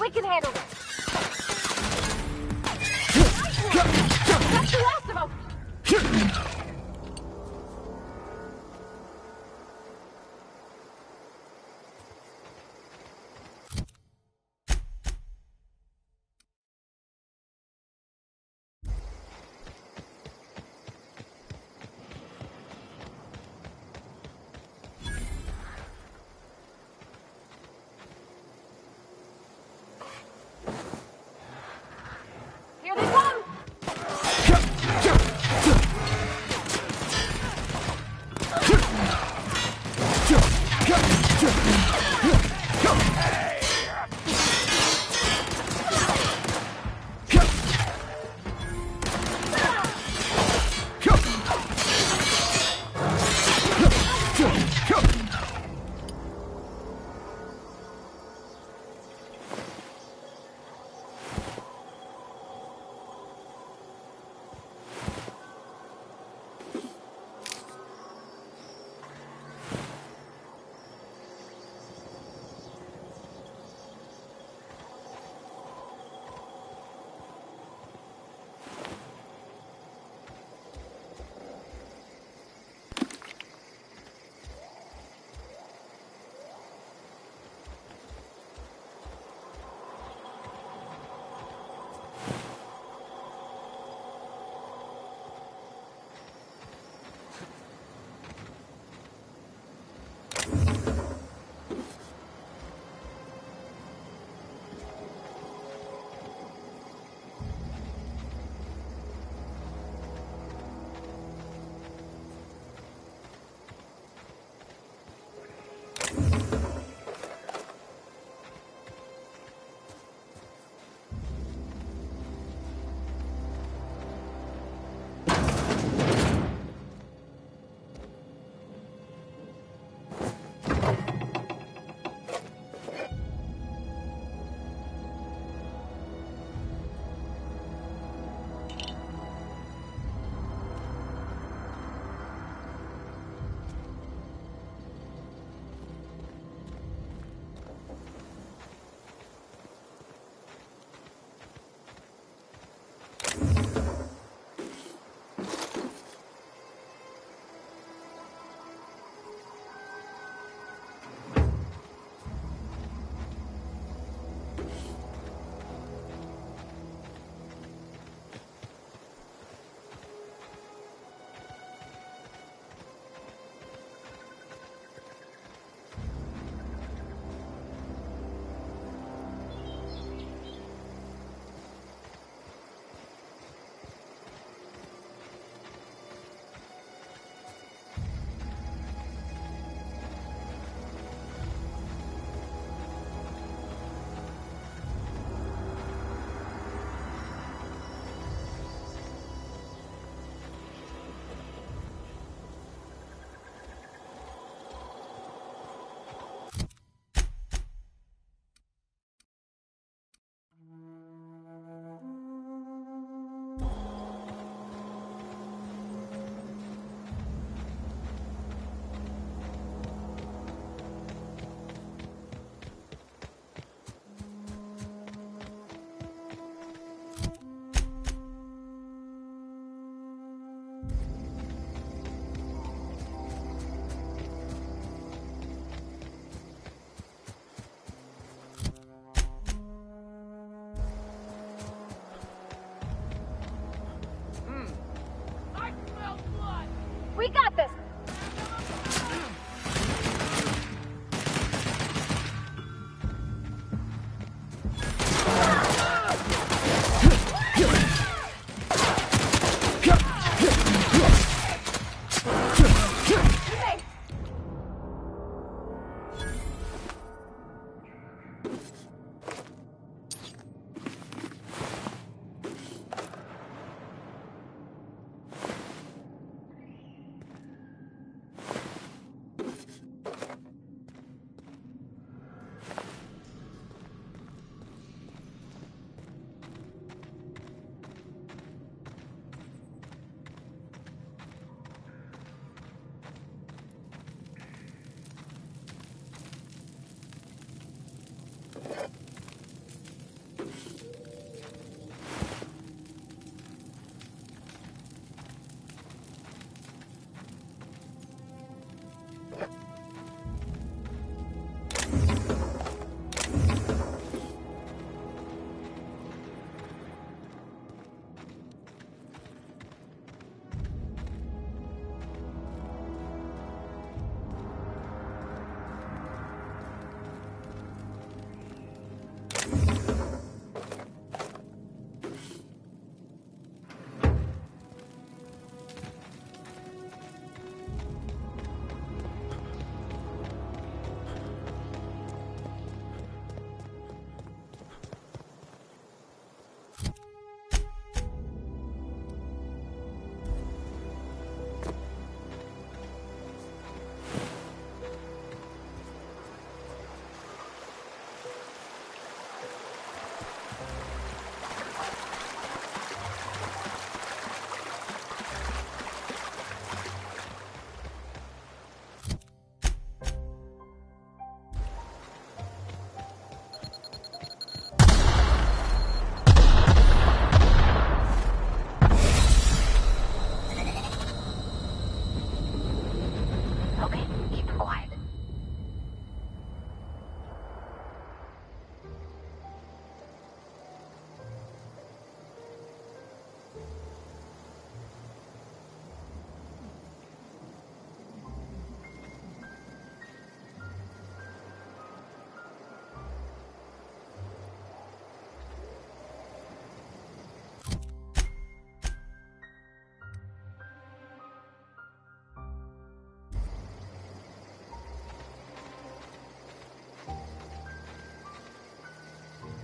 We can handle this. That's the last of them. Here they come!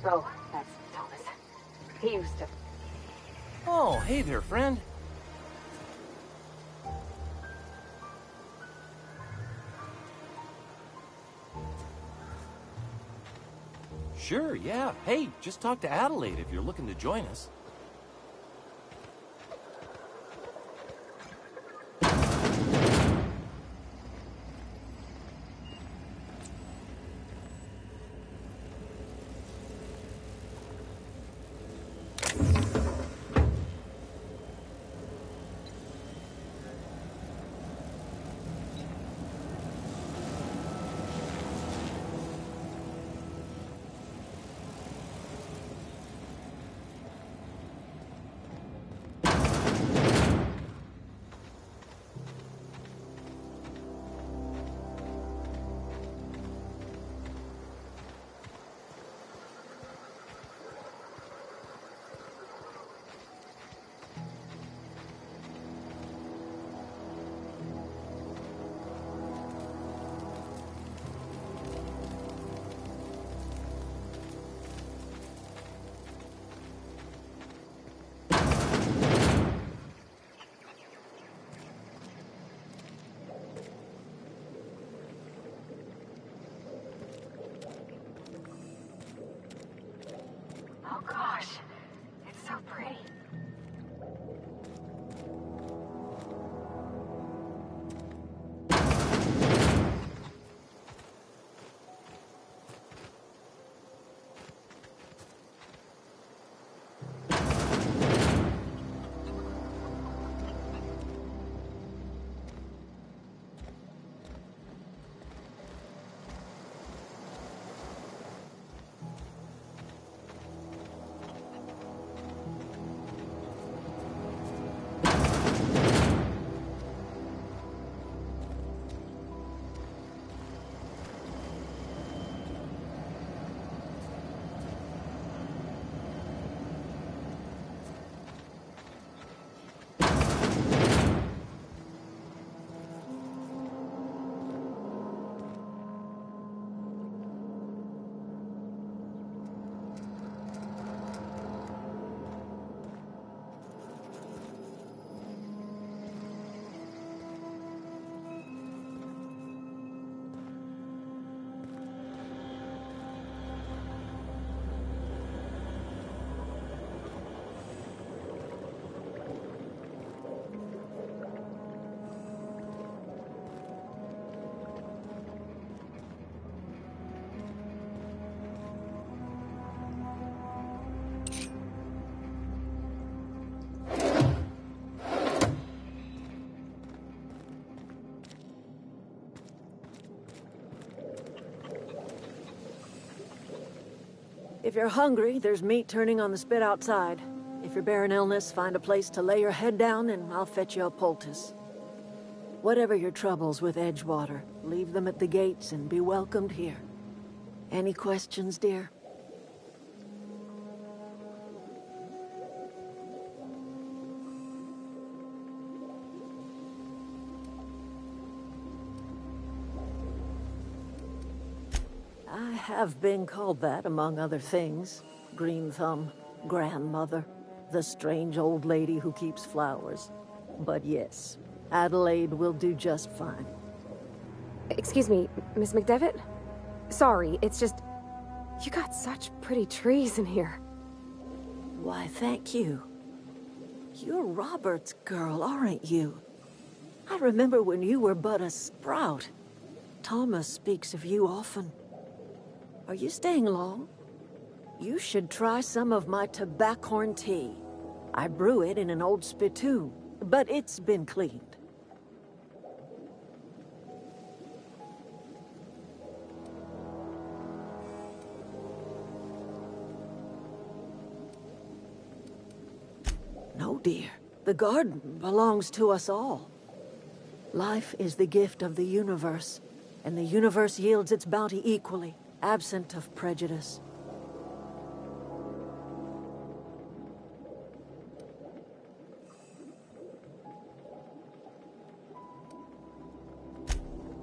Oh, that's Thomas. He used to... Oh, hey there, friend. Sure, yeah. Hey, just talk to Adelaide if you're looking to join us. Oh gosh, it's so pretty. If you're hungry, there's meat turning on the spit outside. If you're bearing illness, find a place to lay your head down and I'll fetch you a poultice. Whatever your troubles with Edgewater, leave them at the gates and be welcomed here. Any questions, dear? I have been called that, among other things. Green Thumb, grandmother, the strange old lady who keeps flowers. But yes, Adelaide will do just fine. Excuse me, Miss McDevitt? Sorry, it's just... You got such pretty trees in here. Why, thank you. You're Robert's girl, aren't you? I remember when you were but a sprout. Thomas speaks of you often. Are you staying long? You should try some of my tobaccorn tea. I brew it in an old spittoon, but it's been cleaned. No, dear. The garden belongs to us all. Life is the gift of the universe, and the universe yields its bounty equally, absent of prejudice.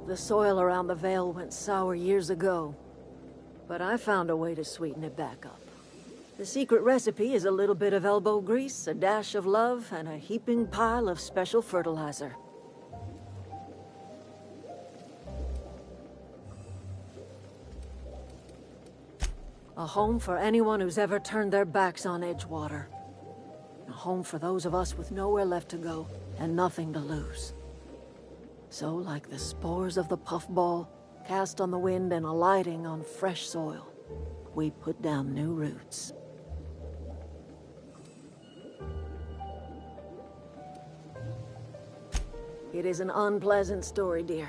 The soil around the Vale went sour years ago, but I found a way to sweeten it back up. The secret recipe is a little bit of elbow grease, a dash of love, and a heaping pile of special fertilizer. A home for anyone who's ever turned their backs on Edgewater. A home for those of us with nowhere left to go and nothing to lose. So, like the spores of the puffball, cast on the wind and alighting on fresh soil, we put down new roots. It is an unpleasant story, dear.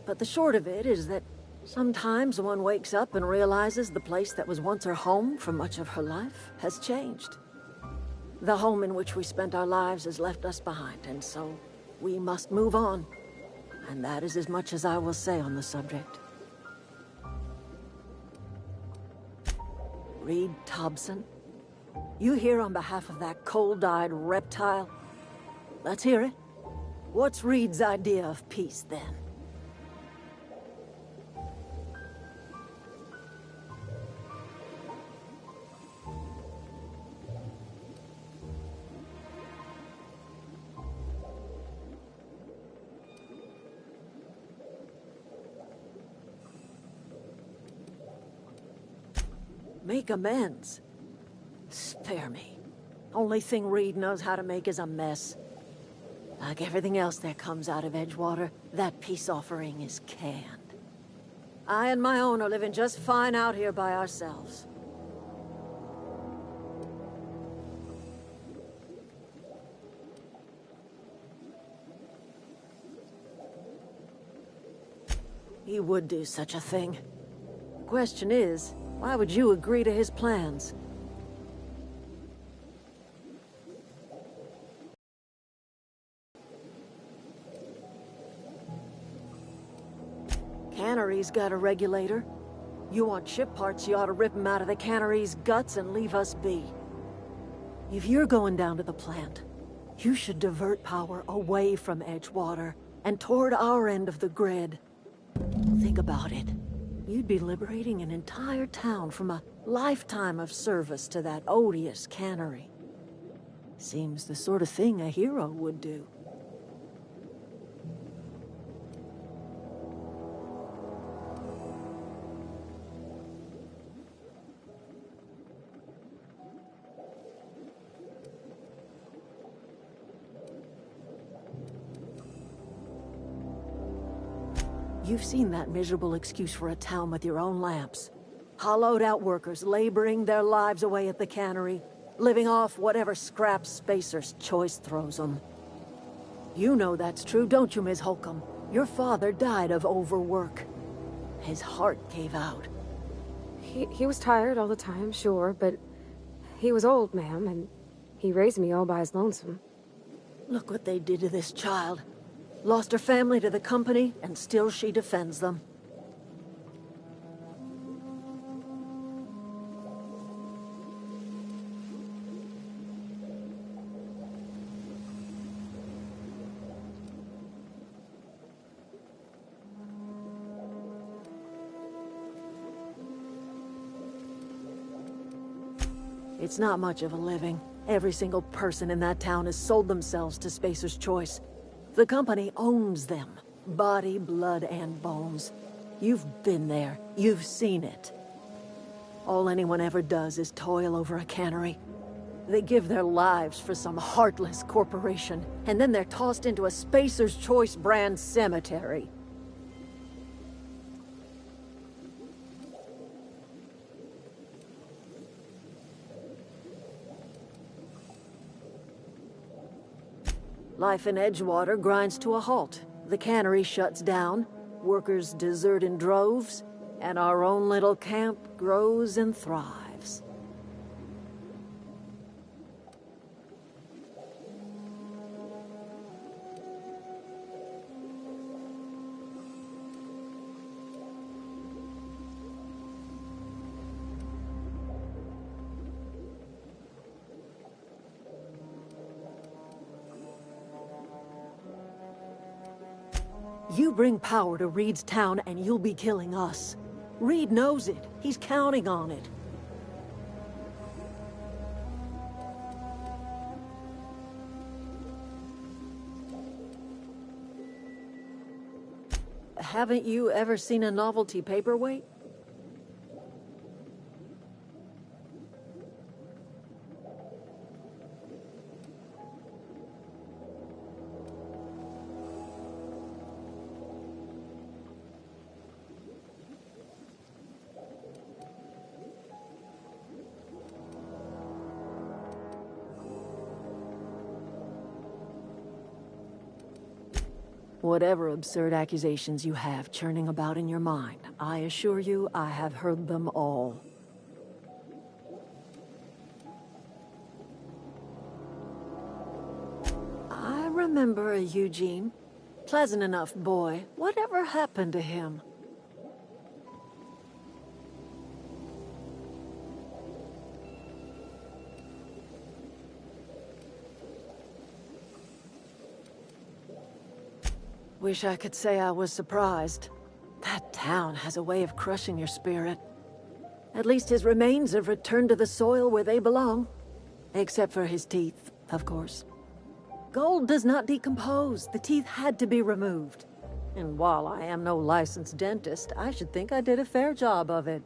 But the short of it is that sometimes one wakes up and realizes the place that was once her home for much of her life has changed. The home in which we spent our lives has left us behind, and so we must move on. And that is as much as I will say on the subject. Reed Thompson? You here on behalf of that cold-eyed reptile? Let's hear it. What's Reed's idea of peace, then? Make amends? Spare me. Only thing Reed knows how to make is a mess. Like everything else that comes out of Edgewater, that peace offering is canned. I and my own are living just fine out here by ourselves. He would do such a thing. The question is, why would you agree to his plans? Cannery's got a regulator. You want ship parts, you ought to rip them out of the cannery's guts and leave us be. If you're going down to the plant, you should divert power away from Edgewater and toward our end of the grid. Think about it. You'd be liberating an entire town from a lifetime of service to that odious cannery. Seems the sort of thing a hero would do. You've seen that miserable excuse for a town with your own lamps. Hollowed-out workers laboring their lives away at the cannery, living off whatever scraps Spacer's Choice throws them. You know that's true, don't you, Ms. Holcomb? Your father died of overwork. His heart gave out. He was tired all the time, sure, but he was old, ma'am, and he raised me all by his lonesome. Look what they did to this child. Lost her family to the company, and still she defends them. It's not much of a living. Every single person in that town has sold themselves to Spacer's Choice. The company owns them. Body, blood, and bones. You've been there. You've seen it. All anyone ever does is toil over a cannery. They give their lives for some heartless corporation, and then they're tossed into a Spacer's Choice brand cemetery. Life in Edgewater grinds to a halt. The cannery shuts down, workers desert in droves, and our own little camp grows and thrives. You bring power to Reed's town and you'll be killing us. Reed knows it. He's counting on it. haven't you ever seen a novelty paperweight? Whatever absurd accusations you have churning about in your mind, I assure you I have heard them all. I remember a Eugene. Pleasant enough boy. Whatever happened to him? Wish I could say I was surprised. That town has a way of crushing your spirit. At least his remains have returned to the soil where they belong. Except for his teeth, of course. Gold does not decompose. The teeth had to be removed. And while I am no licensed dentist, I should think I did a fair job of it.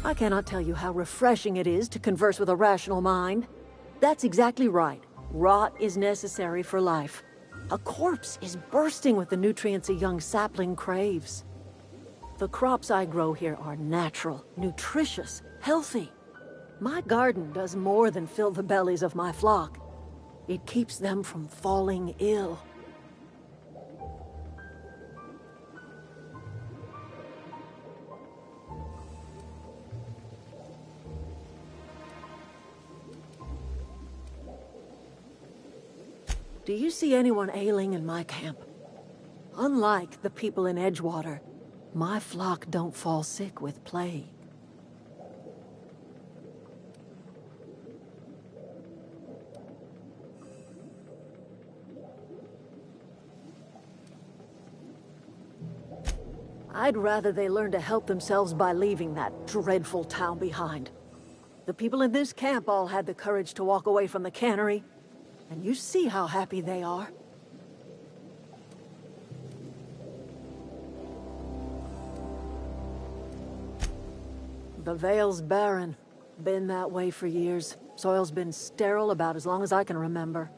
I cannot tell you how refreshing it is to converse with a rational mind. That's exactly right. Rot is necessary for life. A corpse is bursting with the nutrients a young sapling craves. The crops I grow here are natural, nutritious, healthy. My garden does more than fill the bellies of my flock. It keeps them from falling ill. Do you see anyone ailing in my camp? Unlike the people in Edgewater, my flock don't fall sick with plague. I'd rather they learn to help themselves by leaving that dreadful town behind. The people in this camp all had the courage to walk away from the cannery, and you see how happy they are. The Vale's barren. Been that way for years. Soil's been sterile about as long as I can remember.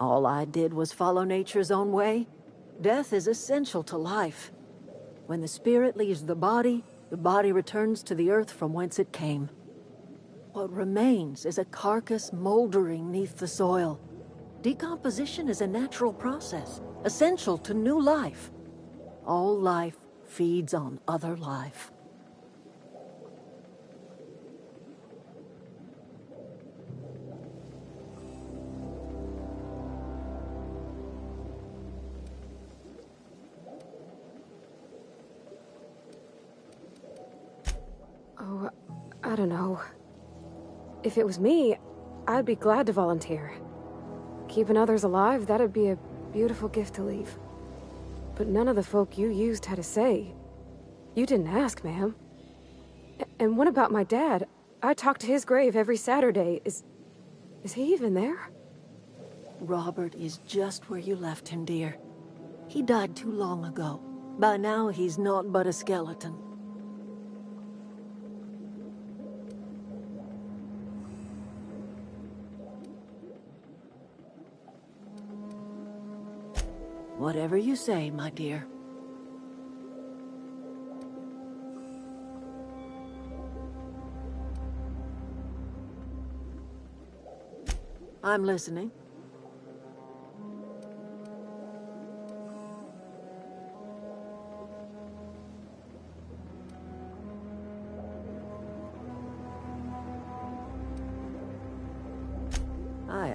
All I did was follow nature's own way. Death is essential to life. When the spirit leaves the body returns to the earth from whence it came. What remains is a carcass moldering neath the soil. Decomposition is a natural process, essential to new life. All life feeds on other life. Oh, I don't know. If it was me, I'd be glad to volunteer. Keeping others alive, that'd be a beautiful gift to leave. But none of the folk you used had a say. You didn't ask, ma'am. And what about my dad? I talk to his grave every Saturday. Is he even there? Robert is just where you left him, dear. He died too long ago. By now, he's naught but a skeleton. Whatever you say, my dear. I'm listening.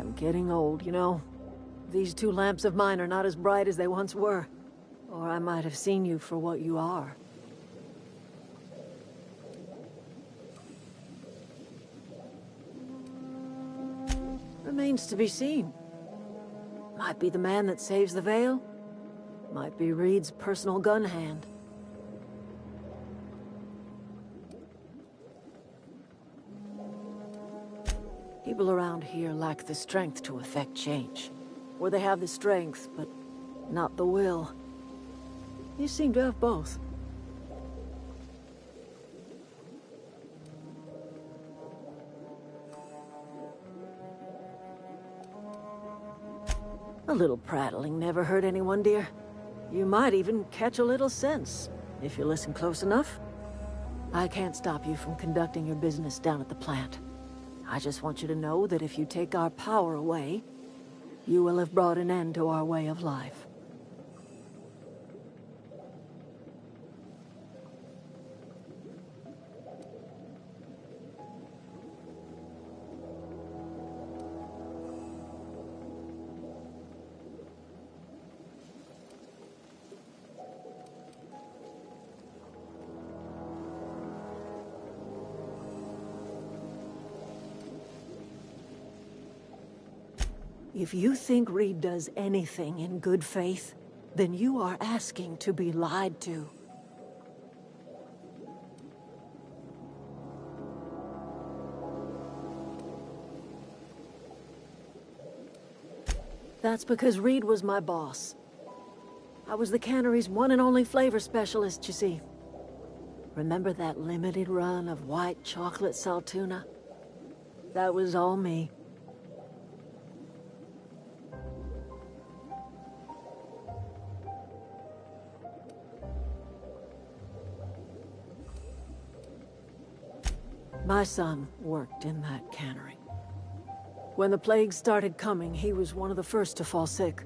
am getting old, you know. These two lamps of mine are not as bright as they once were. Or I might have seen you for what you are. Remains to be seen. Might be the man that saves the Veil. Might be Reed's personal gun hand. People around here lack the strength to effect change. Or they have the strength, but not the will. You seem to have both. A little prattling never hurt anyone, dear. You might even catch a little sense, if you listen close enough. I can't stop you from conducting your business down at the plant. I just want you to know that if you take our power away, you will have brought an end to our way of life. If you think Reed does anything in good faith, then you are asking to be lied to. That's because Reed was my boss. I was the cannery's one and only flavor specialist, you see. Remember that limited run of white chocolate saltuna? That was all me. My son worked in that cannery. When the plague started coming, he was one of the first to fall sick.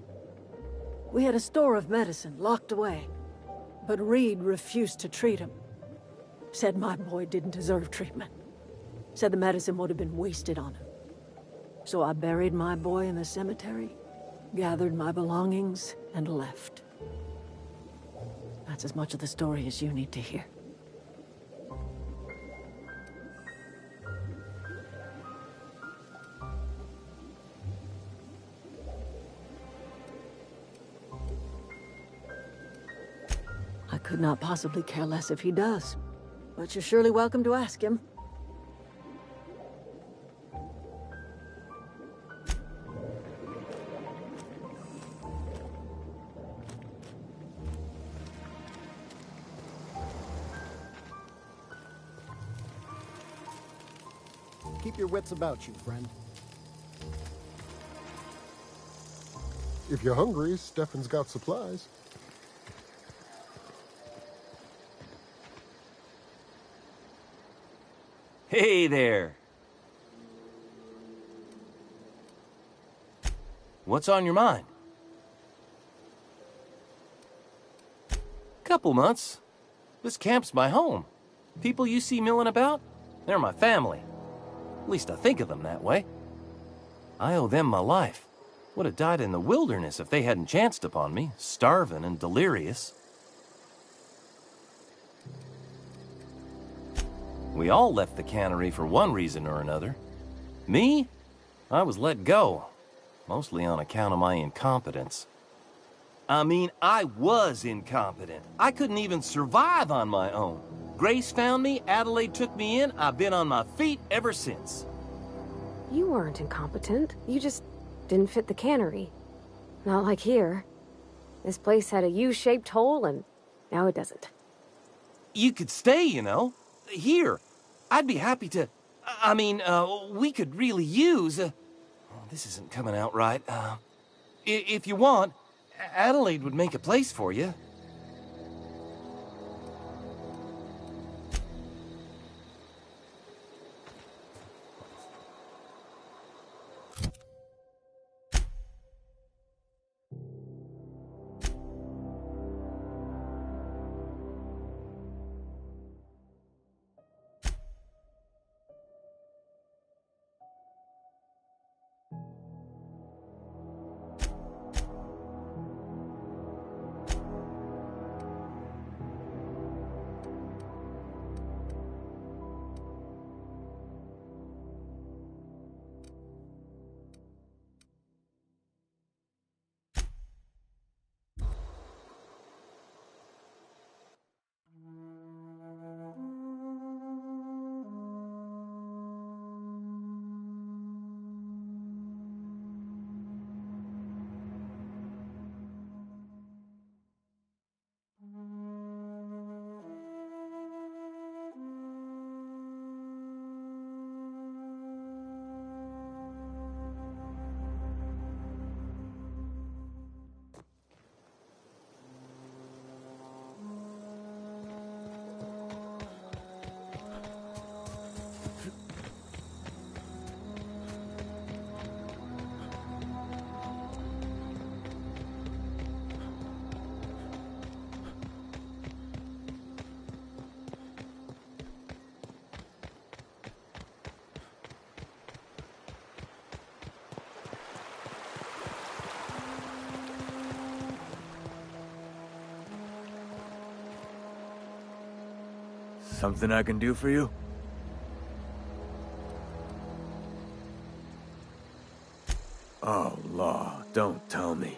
We had a store of medicine locked away, but Reed refused to treat him. Said my boy didn't deserve treatment. Said the medicine would have been wasted on him. So I buried my boy in the cemetery, gathered my belongings, and left. That's as much of the story as you need to hear. I could not possibly care less if he does, but you're surely welcome to ask him. Keep your wits about you, friend. If you're hungry, Stefan's got supplies. Hey there. What's on your mind? Couple months. This camp's my home. People you see milling about, they're my family. At least I think of them that way. I owe them my life. Would have died in the wilderness if they hadn't chanced upon me, starving and delirious. We all left the cannery for one reason or another. Me? I was let go, mostly on account of my incompetence. I mean, I was incompetent. I couldn't even survive on my own. Grace found me, Adelaide took me in, I've been on my feet ever since. You weren't incompetent. You just didn't fit the cannery. Not like here. This place had a U-shaped hole, and now it doesn't. You could stay, you know. Here. I'd be happy to... we could really use... oh, this isn't coming out right. If you want, Adelaide would make a place for you. Something I can do for you? Oh, law, don't tell me.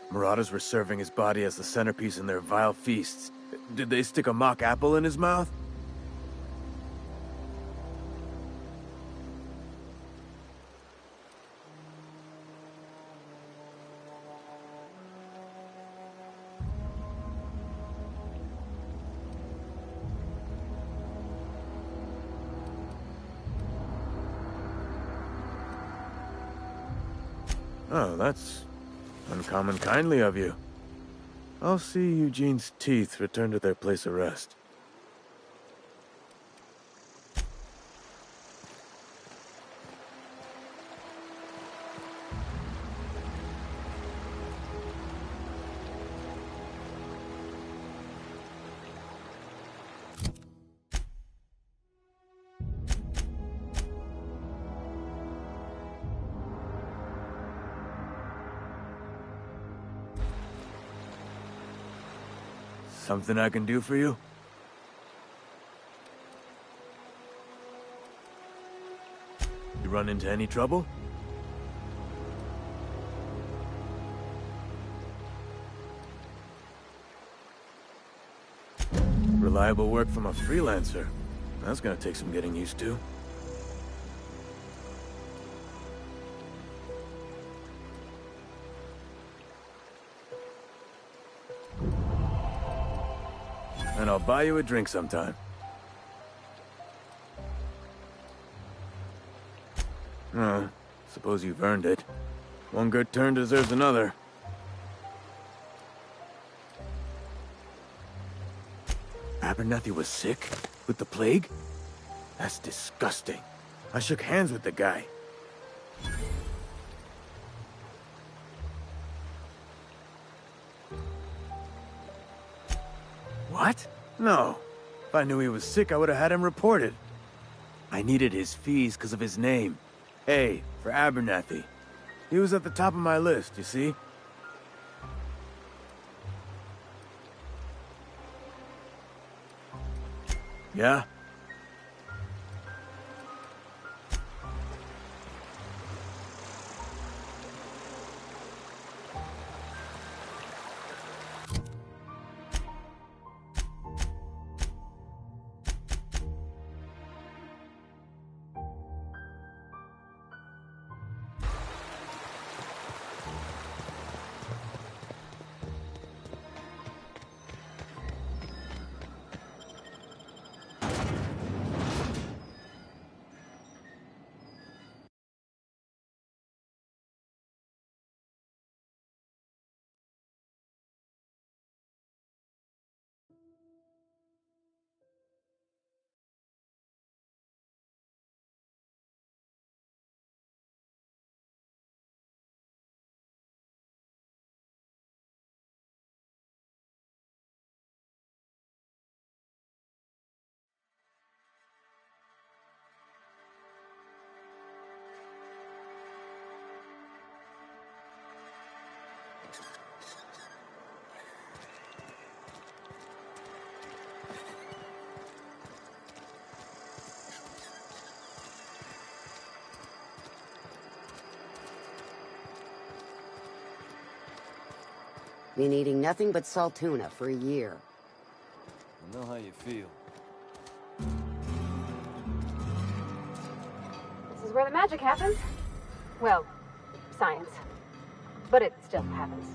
Marauders were serving his body as the centerpiece in their vile feasts. Did they stick a mock apple in his mouth? Oh, that's uncommon kindly of you. I'll see Eugene's teeth return to their place of rest. Something I can do for you? You run into any trouble? Reliable work from a freelancer. That's gonna take some getting used to. And I'll buy you a drink sometime. Oh, suppose you've earned it. One good turn deserves another. Abernathy was sick? With the plague? That's disgusting. I shook hands with the guy. What? No. If I knew he was sick, I would have had him reported. I needed his fees because of his name. A for Abernathy. He was at the top of my list, you see? Yeah? Been eating nothing but salt tuna for a year. I know how you feel. This is where the magic happens. Well, science. But it still happens.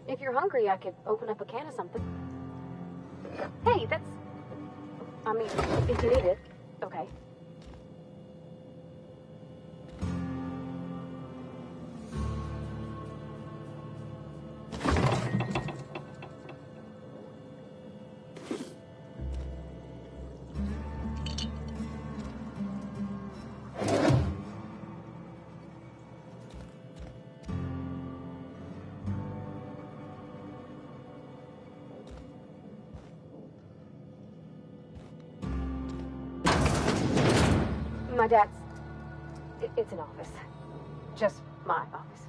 If you're hungry, I could open up a can of something. Hey, that's... I mean, if you need it, okay. My dad's... It's an office. Just my office.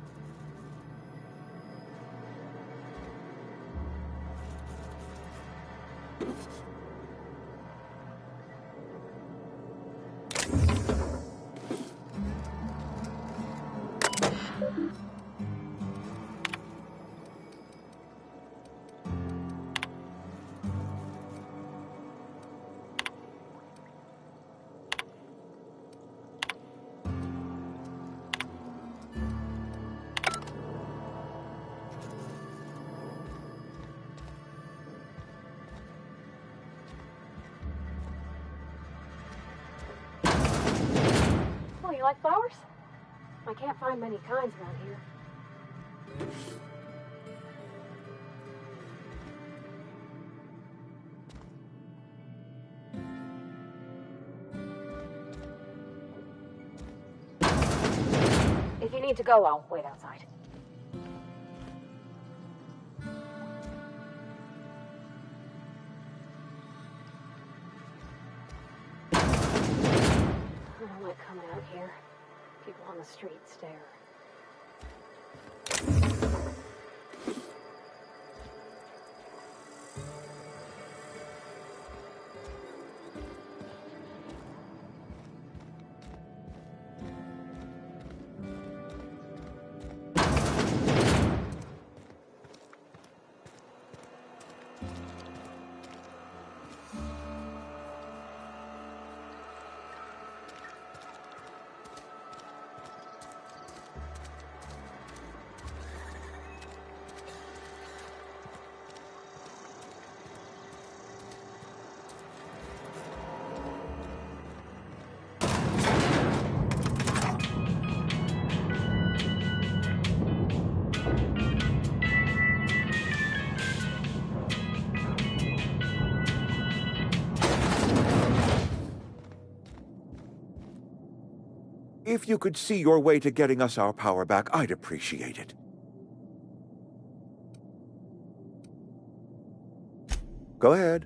Oh, you like flowers? I can't find many kinds around here. If you need to go, I'll wait outside. I don't like coming out here. People on the street stare. If you could see your way to getting us our power back, I'd appreciate it. Go ahead.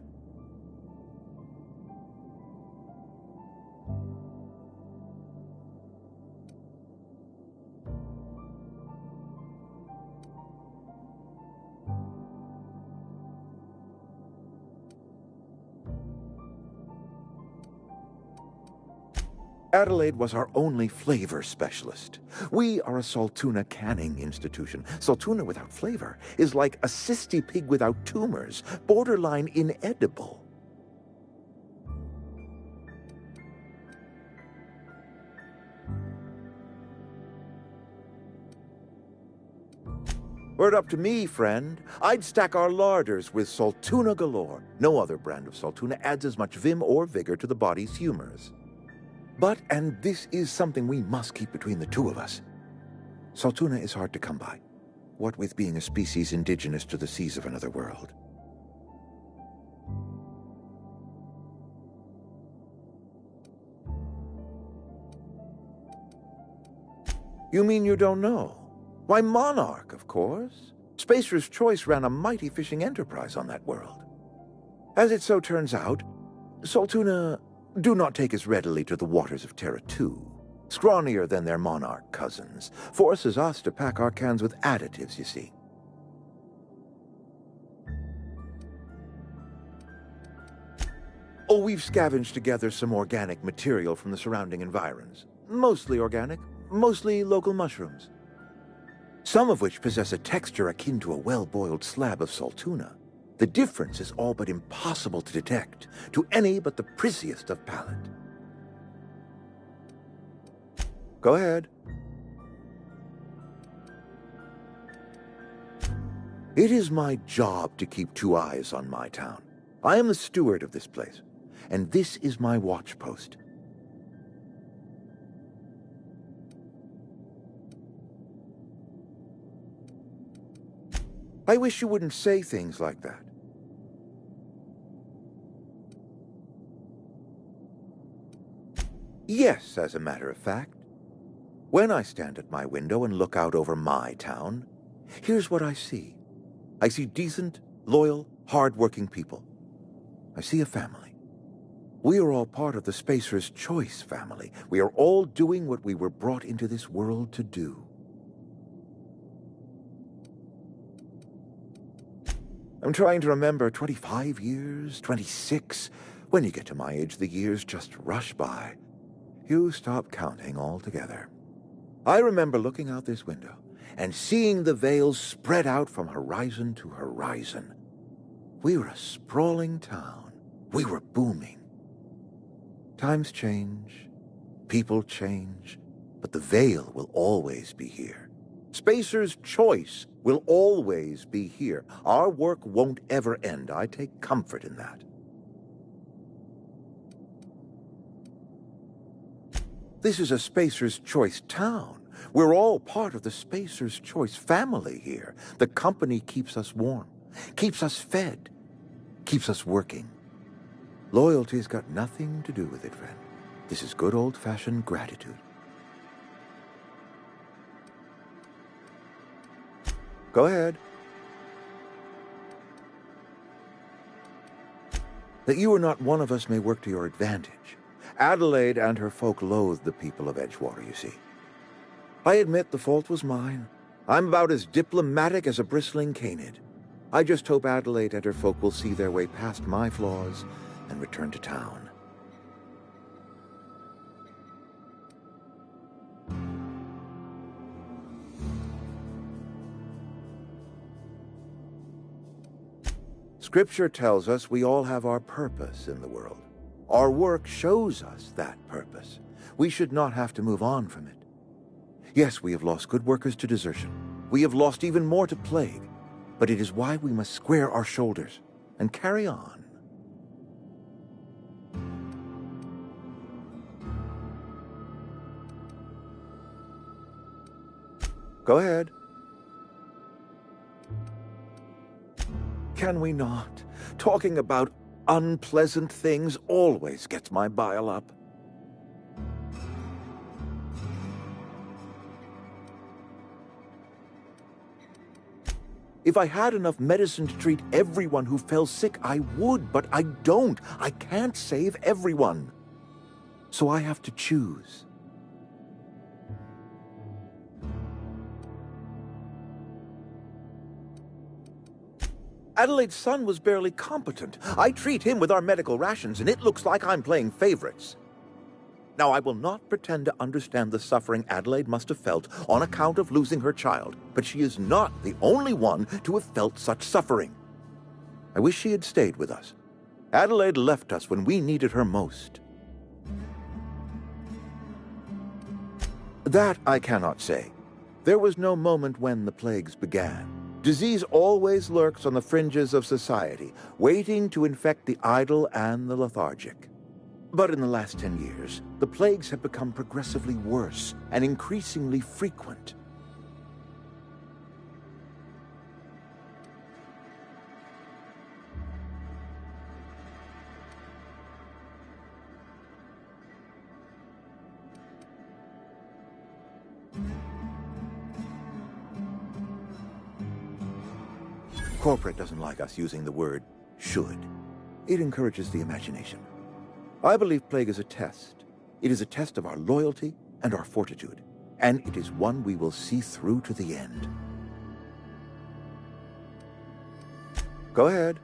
Adelaide was our only flavor specialist. We are a Saltuna canning institution. Saltuna without flavor is like a cysty pig without tumors, borderline inedible. Were it up to me, friend, I'd stack our larders with Saltuna galore. No other brand of Saltuna adds as much vim or vigor to the body's humors. But, and this is something we must keep between the two of us, Saltuna is hard to come by, what with being a species indigenous to the seas of another world. You mean you don't know? Why, Monarch, of course. Spacer's Choice ran a mighty fishing enterprise on that world. As it so turns out, Saltuna do not take as readily to the waters of Terra 2. Scrawnier than their Monarch cousins. Forces us to pack our cans with additives, you see. Oh, we've scavenged together some organic material from the surrounding environs. Mostly organic, mostly local mushrooms. Some of which possess a texture akin to a well-boiled slab of Saltuna. The difference is all but impossible to detect to any but the prissiest of palate. Go ahead. It is my job to keep 2 eyes on my town. I am the steward of this place, and this is my watch post. I wish you wouldn't say things like that. Yes, as a matter of fact. When I stand at my window and look out over my town, here's what I see. I see decent, loyal, hard-working people. I see a family. We are all part of the Spacer's Choice family. We are all doing what we were brought into this world to do. I'm trying to remember 25 years, 26. When you get to my age, the years just rush by. You stop counting altogether. I remember looking out this window and seeing the veils spread out from horizon to horizon. We were a sprawling town. We were booming. Times change, people change, but the veil will always be here. Spacer's Choice will always be here. Our work won't ever end. I take comfort in that. This is a Spacer's Choice town. We're all part of the Spacer's Choice family here. The company keeps us warm, keeps us fed, keeps us working. Loyalty's got nothing to do with it, friend. This is good old-fashioned gratitude. Go ahead. That you are not one of us may work to your advantage. Adelaide and her folk loathe the people of Edgewater, you see. I admit the fault was mine. I'm about as diplomatic as a bristling canid. I just hope Adelaide and her folk will see their way past my flaws and return to town. Scripture tells us we all have our purpose in the world. Our work shows us that purpose. We should not have to move on from it. Yes, we have lost good workers to desertion. We have lost even more to plague. But it is why we must square our shoulders and carry on. Go ahead. Can we not? Talking about unpleasant things always gets my bile up. If I had enough medicine to treat everyone who fell sick, I would, but I don't. I can't save everyone. So I have to choose. Adelaide's son was barely competent. I treat him with our medical rations, and it looks like I'm playing favorites. Now, I will not pretend to understand the suffering Adelaide must have felt on account of losing her child, but she is not the only one to have felt such suffering. I wish she had stayed with us. Adelaide left us when we needed her most. That I cannot say. There was no moment when the plagues began. Disease always lurks on the fringes of society, waiting to infect the idle and the lethargic. But in the last 10 years, the plagues have become progressively worse and increasingly frequent. Corporate doesn't like us using the word should. It encourages the imagination. I believe plague is a test. It is a test of our loyalty and our fortitude, and it is one we will see through to the end. Go ahead.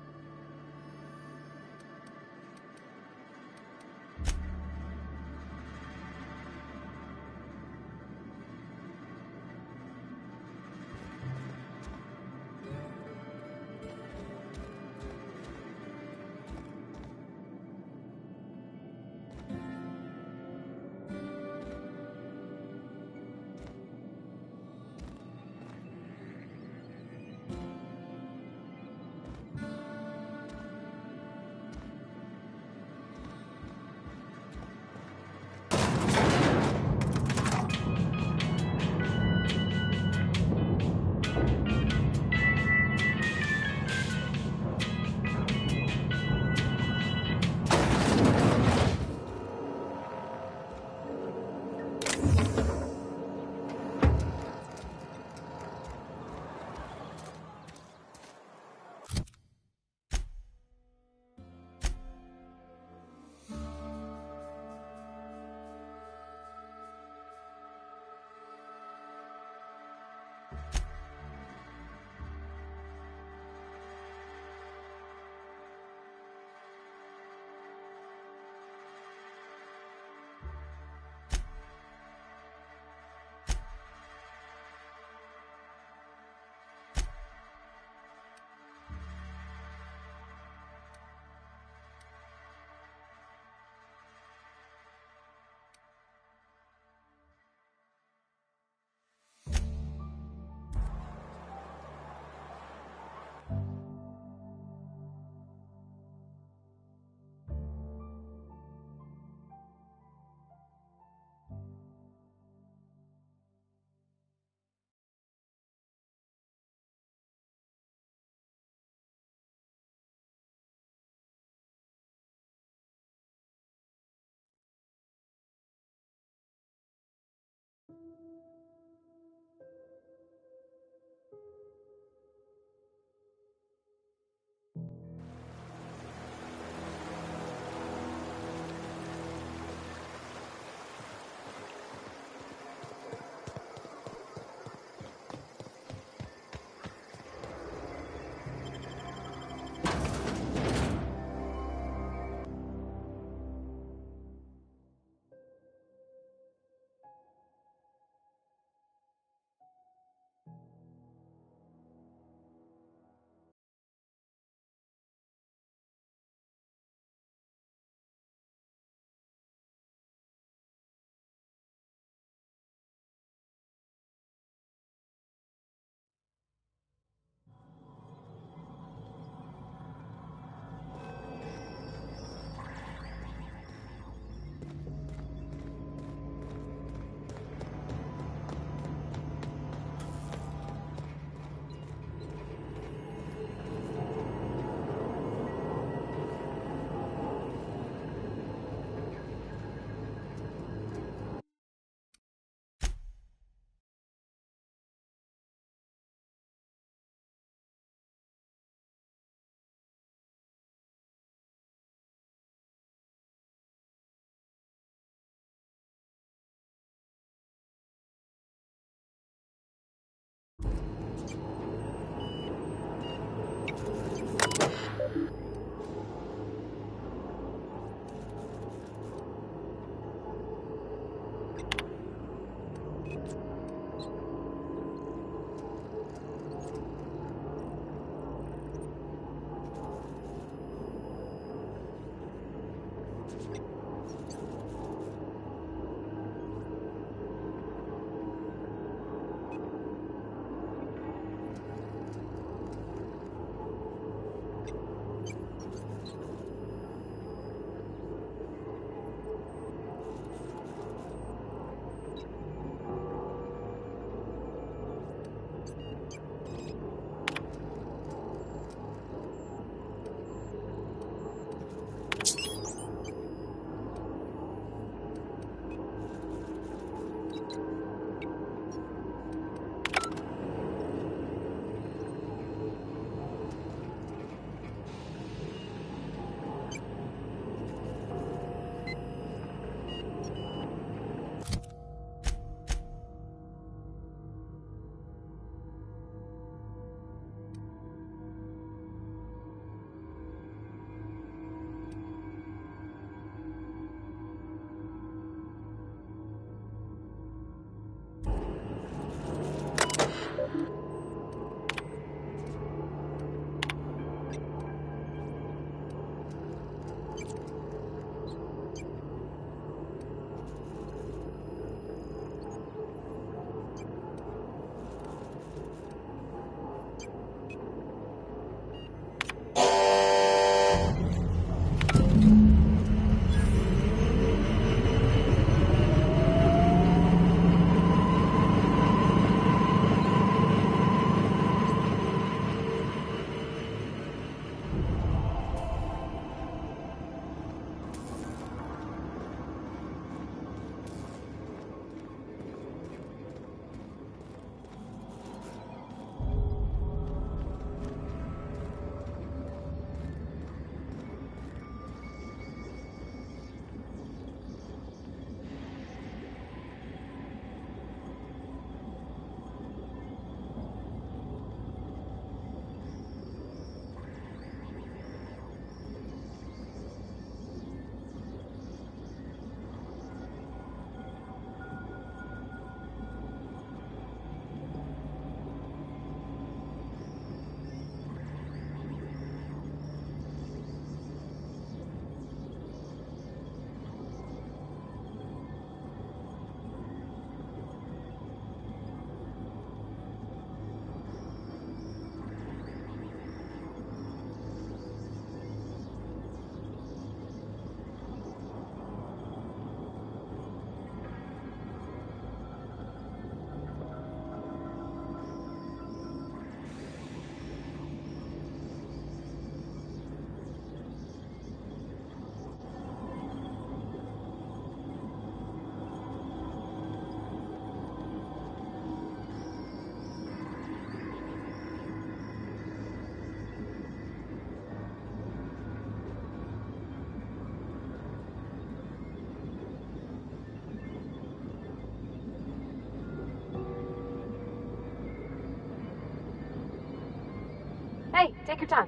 Take your time.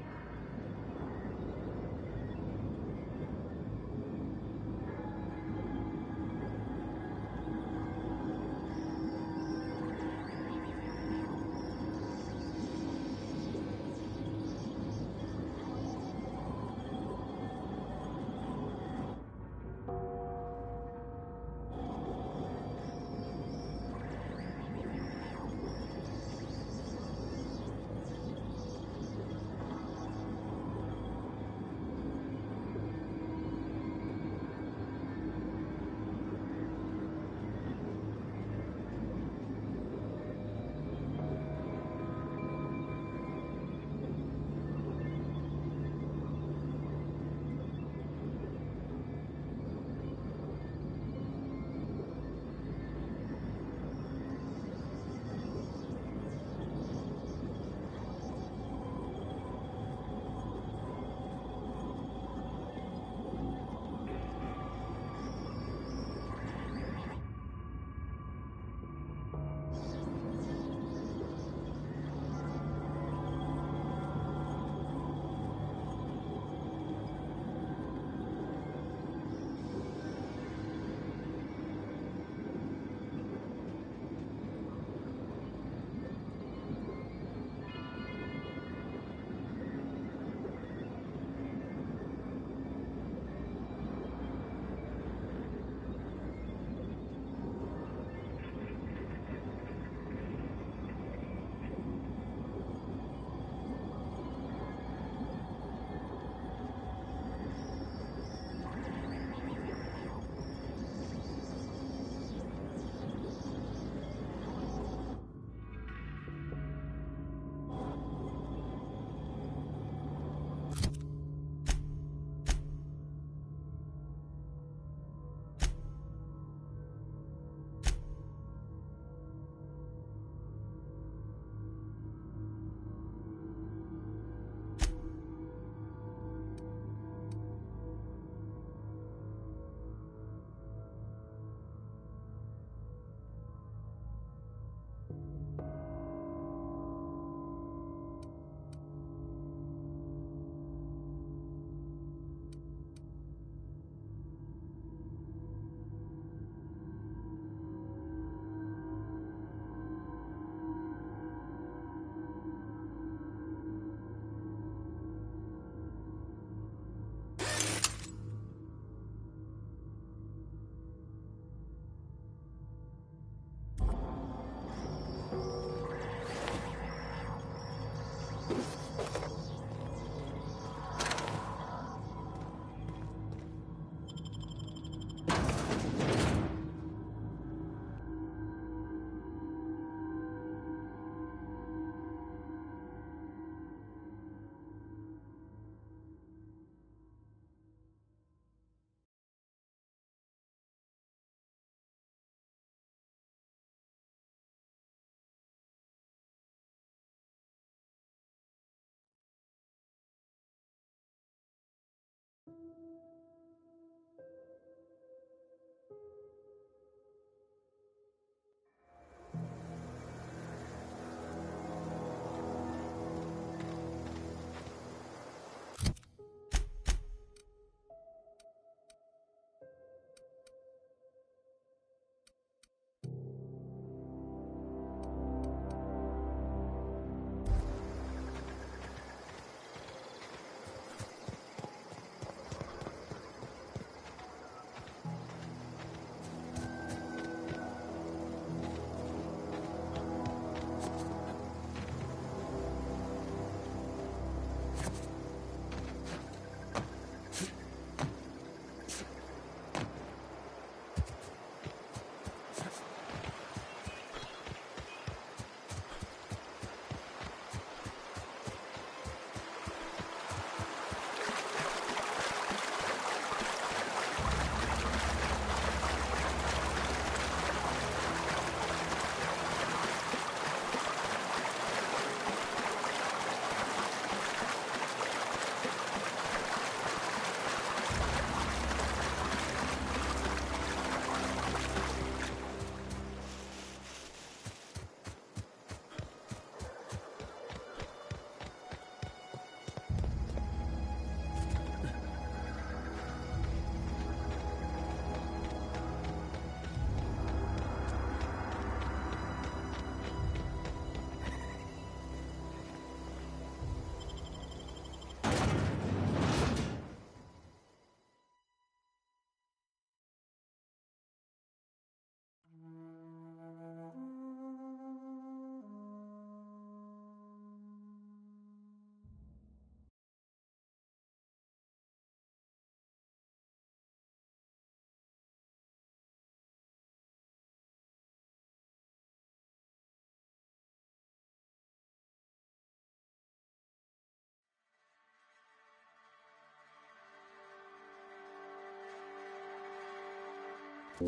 You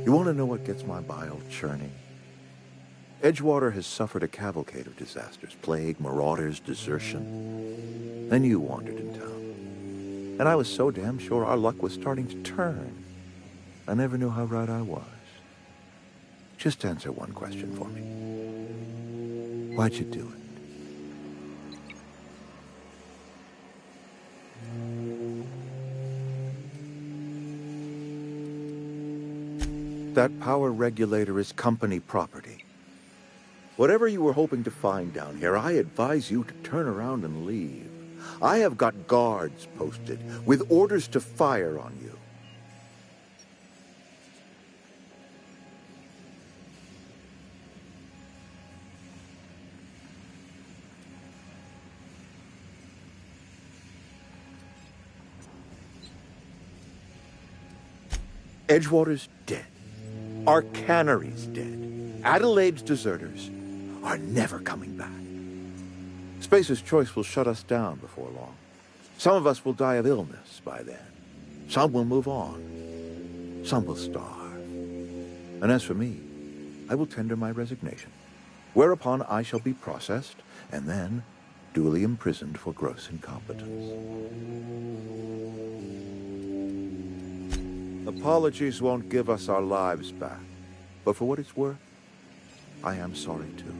want to know what gets my bile churning? Edgewater has suffered a cavalcade of disasters. Plague, marauders, desertion. Then you wandered in town. And I was so damn sure our luck was starting to turn. I never knew how right I was. Just answer one question for me. Why'd you do it? That power regulator is company property. Whatever you were hoping to find down here, I advise you to turn around and leave. I have got guards posted with orders to fire on you. Edgewater's dead. Our cannery's dead. Adelaide's deserters are never coming back. Spacer's Choice will shut us down before long. Some of us will die of illness by then. Some will move on. Some will starve. And as for me, I will tender my resignation, whereupon I shall be processed and then duly imprisoned for gross incompetence. Apologies won't give us our lives back, but for what it's worth, I am sorry too.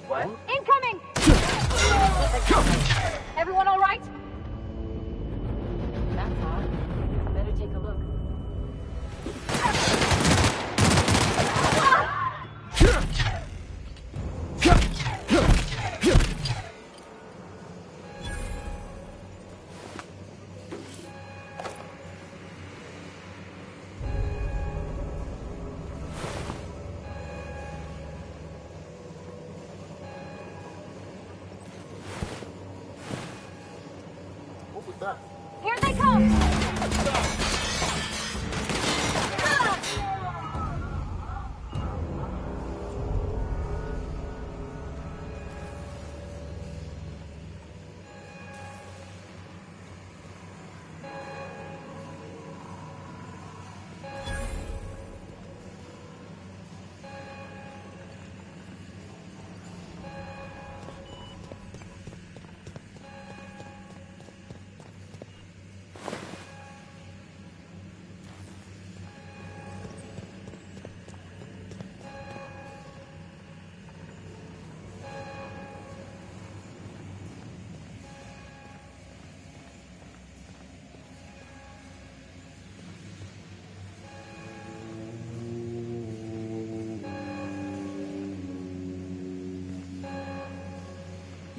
What? Incoming! Everyone all right? That's odd. Better take a look. What was that? Here they come!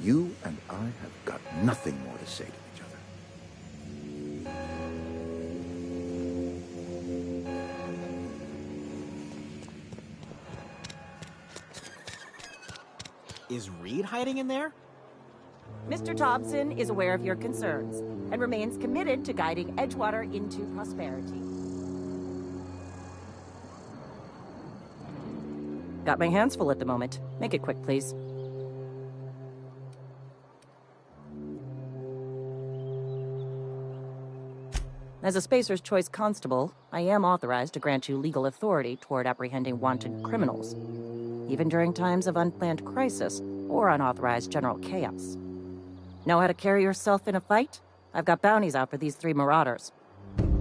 You and I have got nothing more to say to each other. Is Reed hiding in there? Mr. Thompson is aware of your concerns and remains committed to guiding Edgewater into prosperity. Got my hands full at the moment. Make it quick, please. As a Spacer's Choice constable, I am authorized to grant you legal authority toward apprehending wanted criminals, even during times of unplanned crisis or unauthorized general chaos. Know how to carry yourself in a fight? I've got bounties out for these 3 marauders.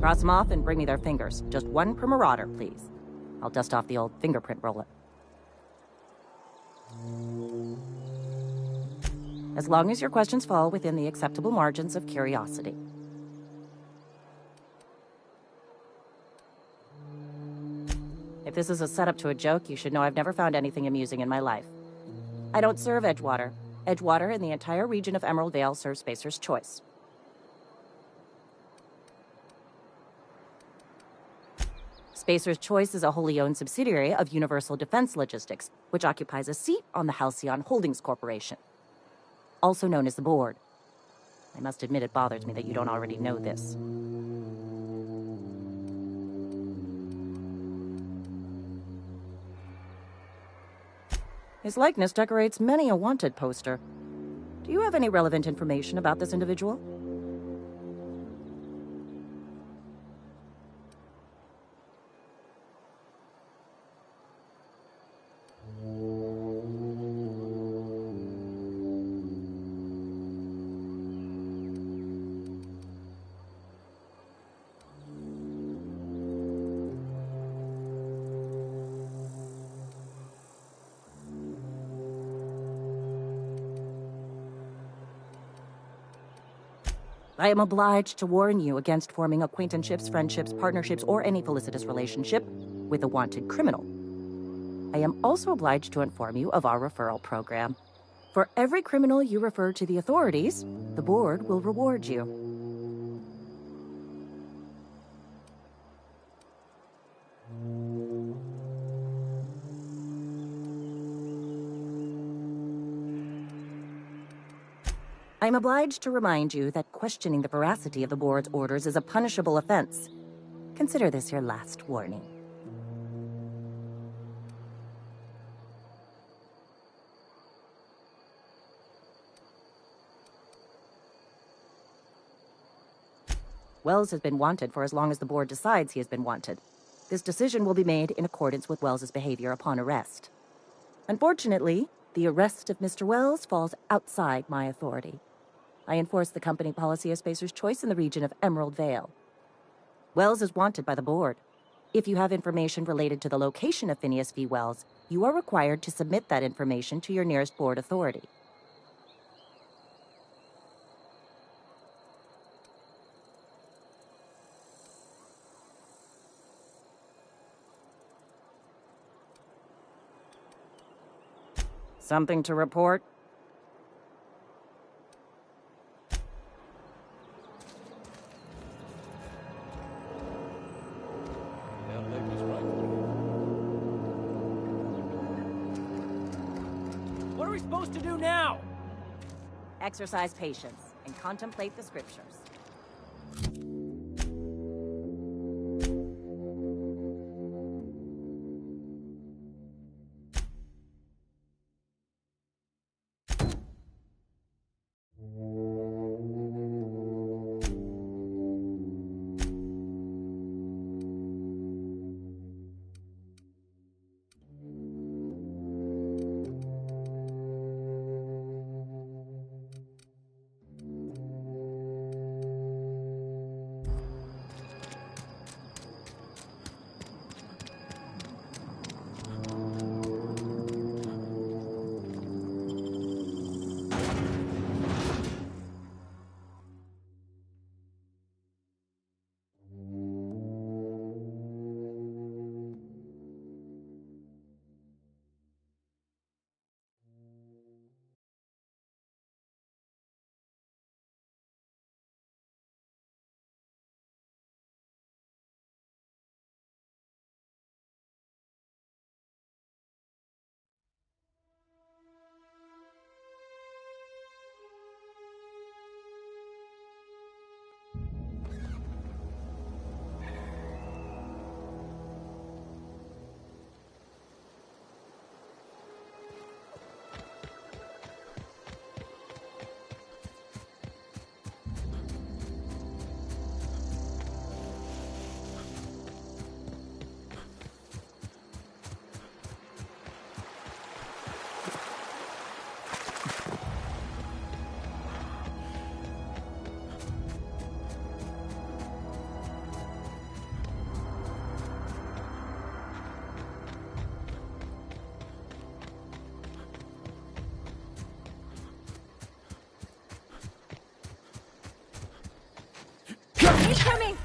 Cross them off and bring me their fingers. Just 1 per marauder, please. I'll dust off the old fingerprint roller. As long as your questions fall within the acceptable margins of curiosity. If this is a setup to a joke, you should know I've never found anything amusing in my life. I don't serve Edgewater. Edgewater and the entire region of Emerald Vale serve Spacer's Choice. Spacer's Choice is a wholly owned subsidiary of Universal Defense Logistics, which occupies a seat on the Halcyon Holdings Corporation, also known as the Board. I must admit it bothers me that you don't already know this. His likeness decorates many a wanted poster. Do you have any relevant information about this individual? I am obliged to warn you against forming acquaintanceships, friendships, partnerships, or any felicitous relationship with a wanted criminal. I am also obliged to inform you of our referral program. For every criminal you refer to the authorities, the Board will reward you. I am obliged to remind you that questioning the veracity of the Board's orders is a punishable offense. Consider this your last warning. Wells has been wanted for as long as the Board decides he has been wanted. This decision will be made in accordance with Wells's behavior upon arrest. Unfortunately, the arrest of Mr. Wells falls outside my authority. I enforce the company policy of Spacer's Choice in the region of Emerald Vale. Wells is wanted by the Board. If you have information related to the location of Phineas V. Wells, you are required to submit that information to your nearest Board authority. Something to report? What are we supposed to do now? Exercise patience and contemplate the scriptures. Incoming!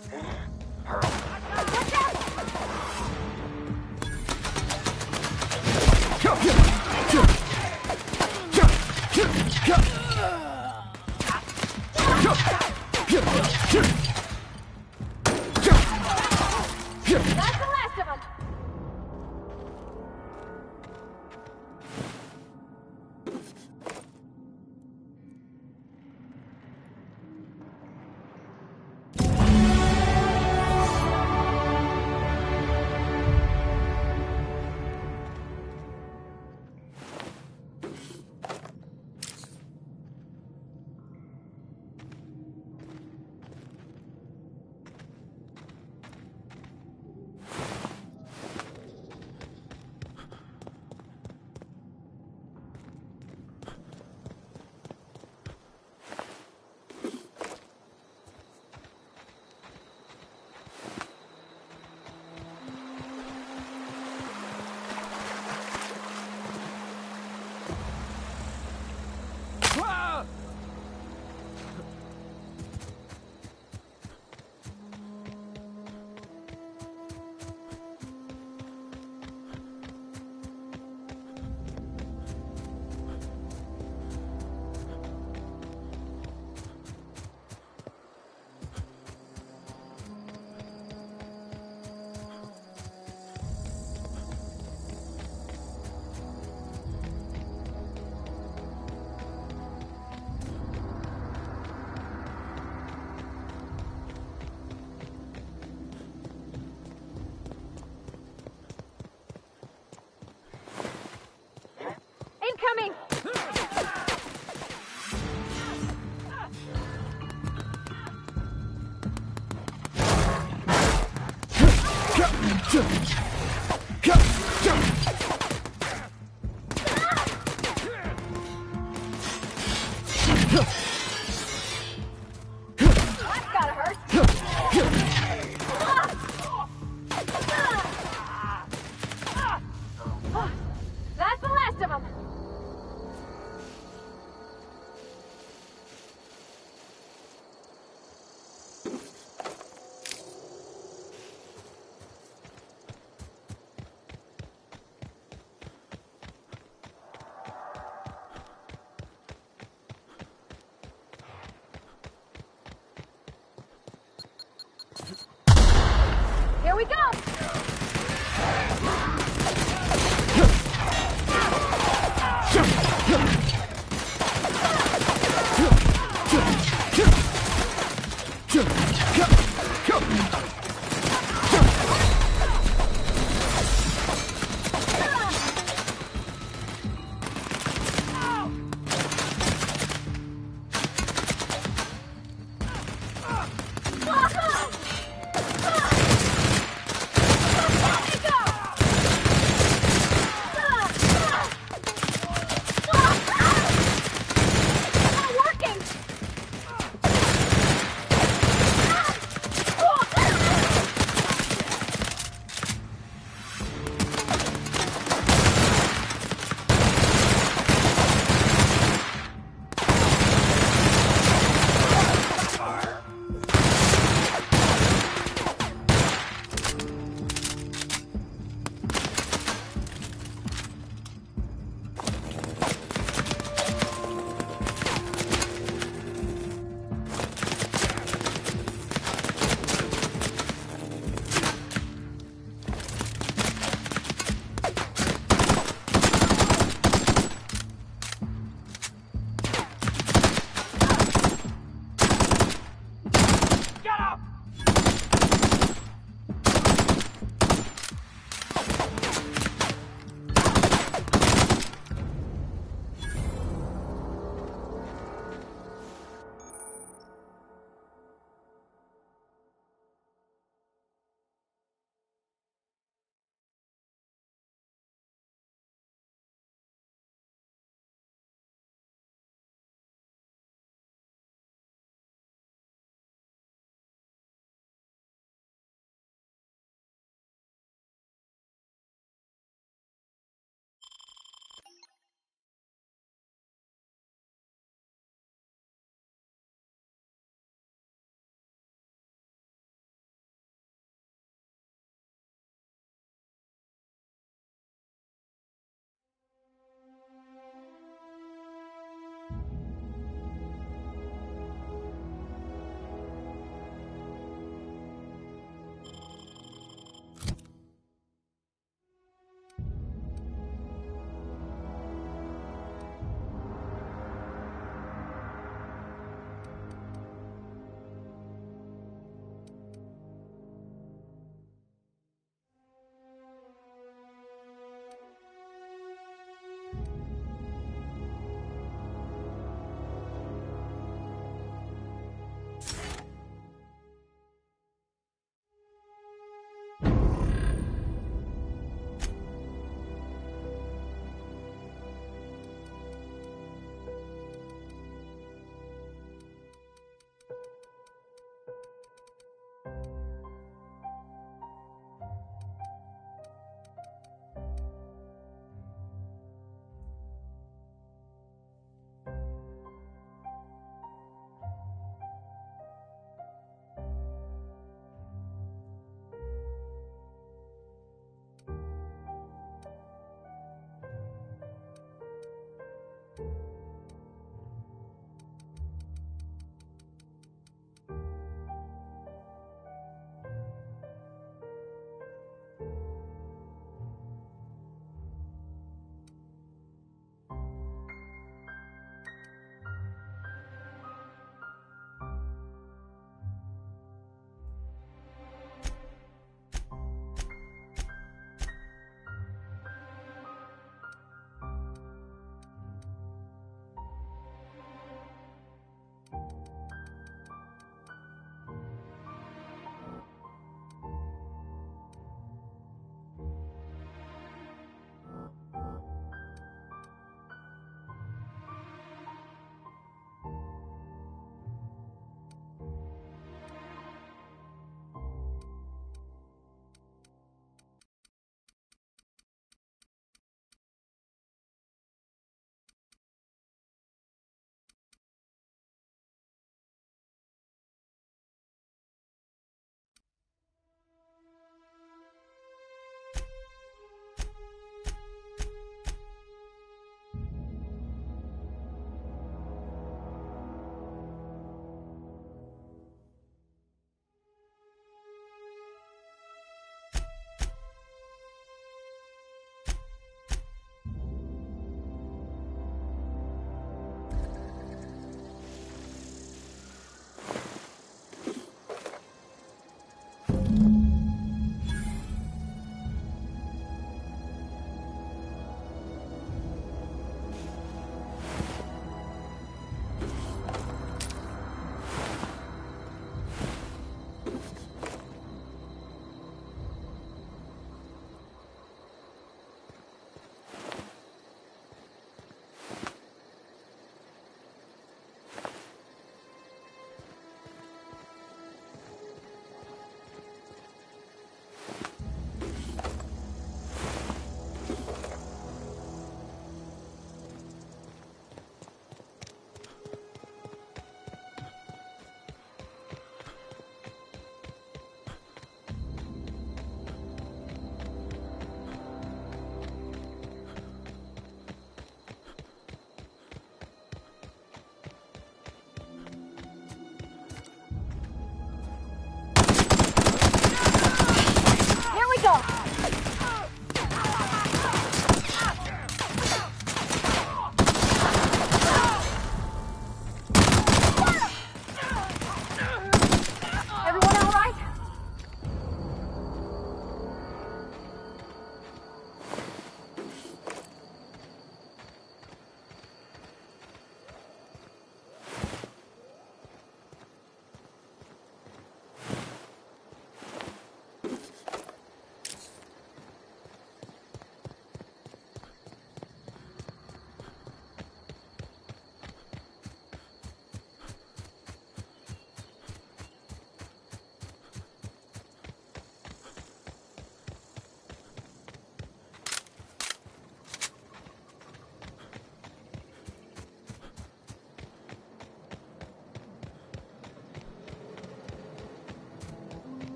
That's the last of them. Incoming! That's gotta hurt. That's the last of them. Here we go! Not working!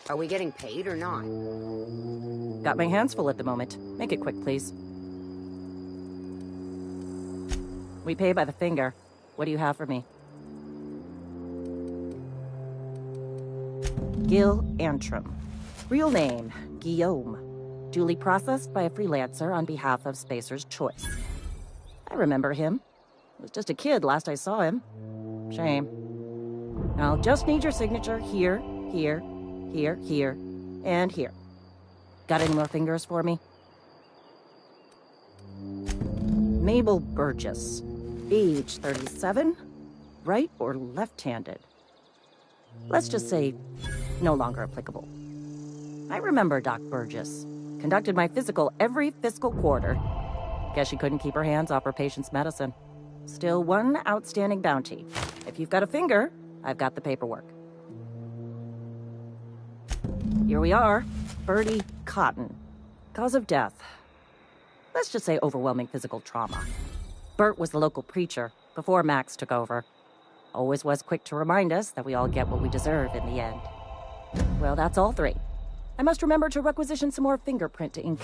Are we getting paid or not? Got my hands full at the moment. Make it quick, please. We pay by the finger. What do you have for me? Gil Antrim. Real name, Guillaume. Duly processed by a freelancer on behalf of Spacer's Choice. I remember him. I was just a kid last I saw him. Shame. I'll just need your signature here, here, here, here, and here. Got any more fingers for me? Mabel Burgess. Age 37. Right or left-handed? Let's just say no longer applicable. I remember Doc Burgess. Conducted my physical every fiscal quarter. Guess she couldn't keep her hands off her patient's medicine. Still one outstanding bounty. If you've got a finger, I've got the paperwork. Here we are. Bertie Cotton. Cause of death. Let's just say overwhelming physical trauma. Bert was the local preacher before Max took over. Always was quick to remind us that we all get what we deserve in the end. Well, that's all three. I must remember to requisition some more fingerprint to ink.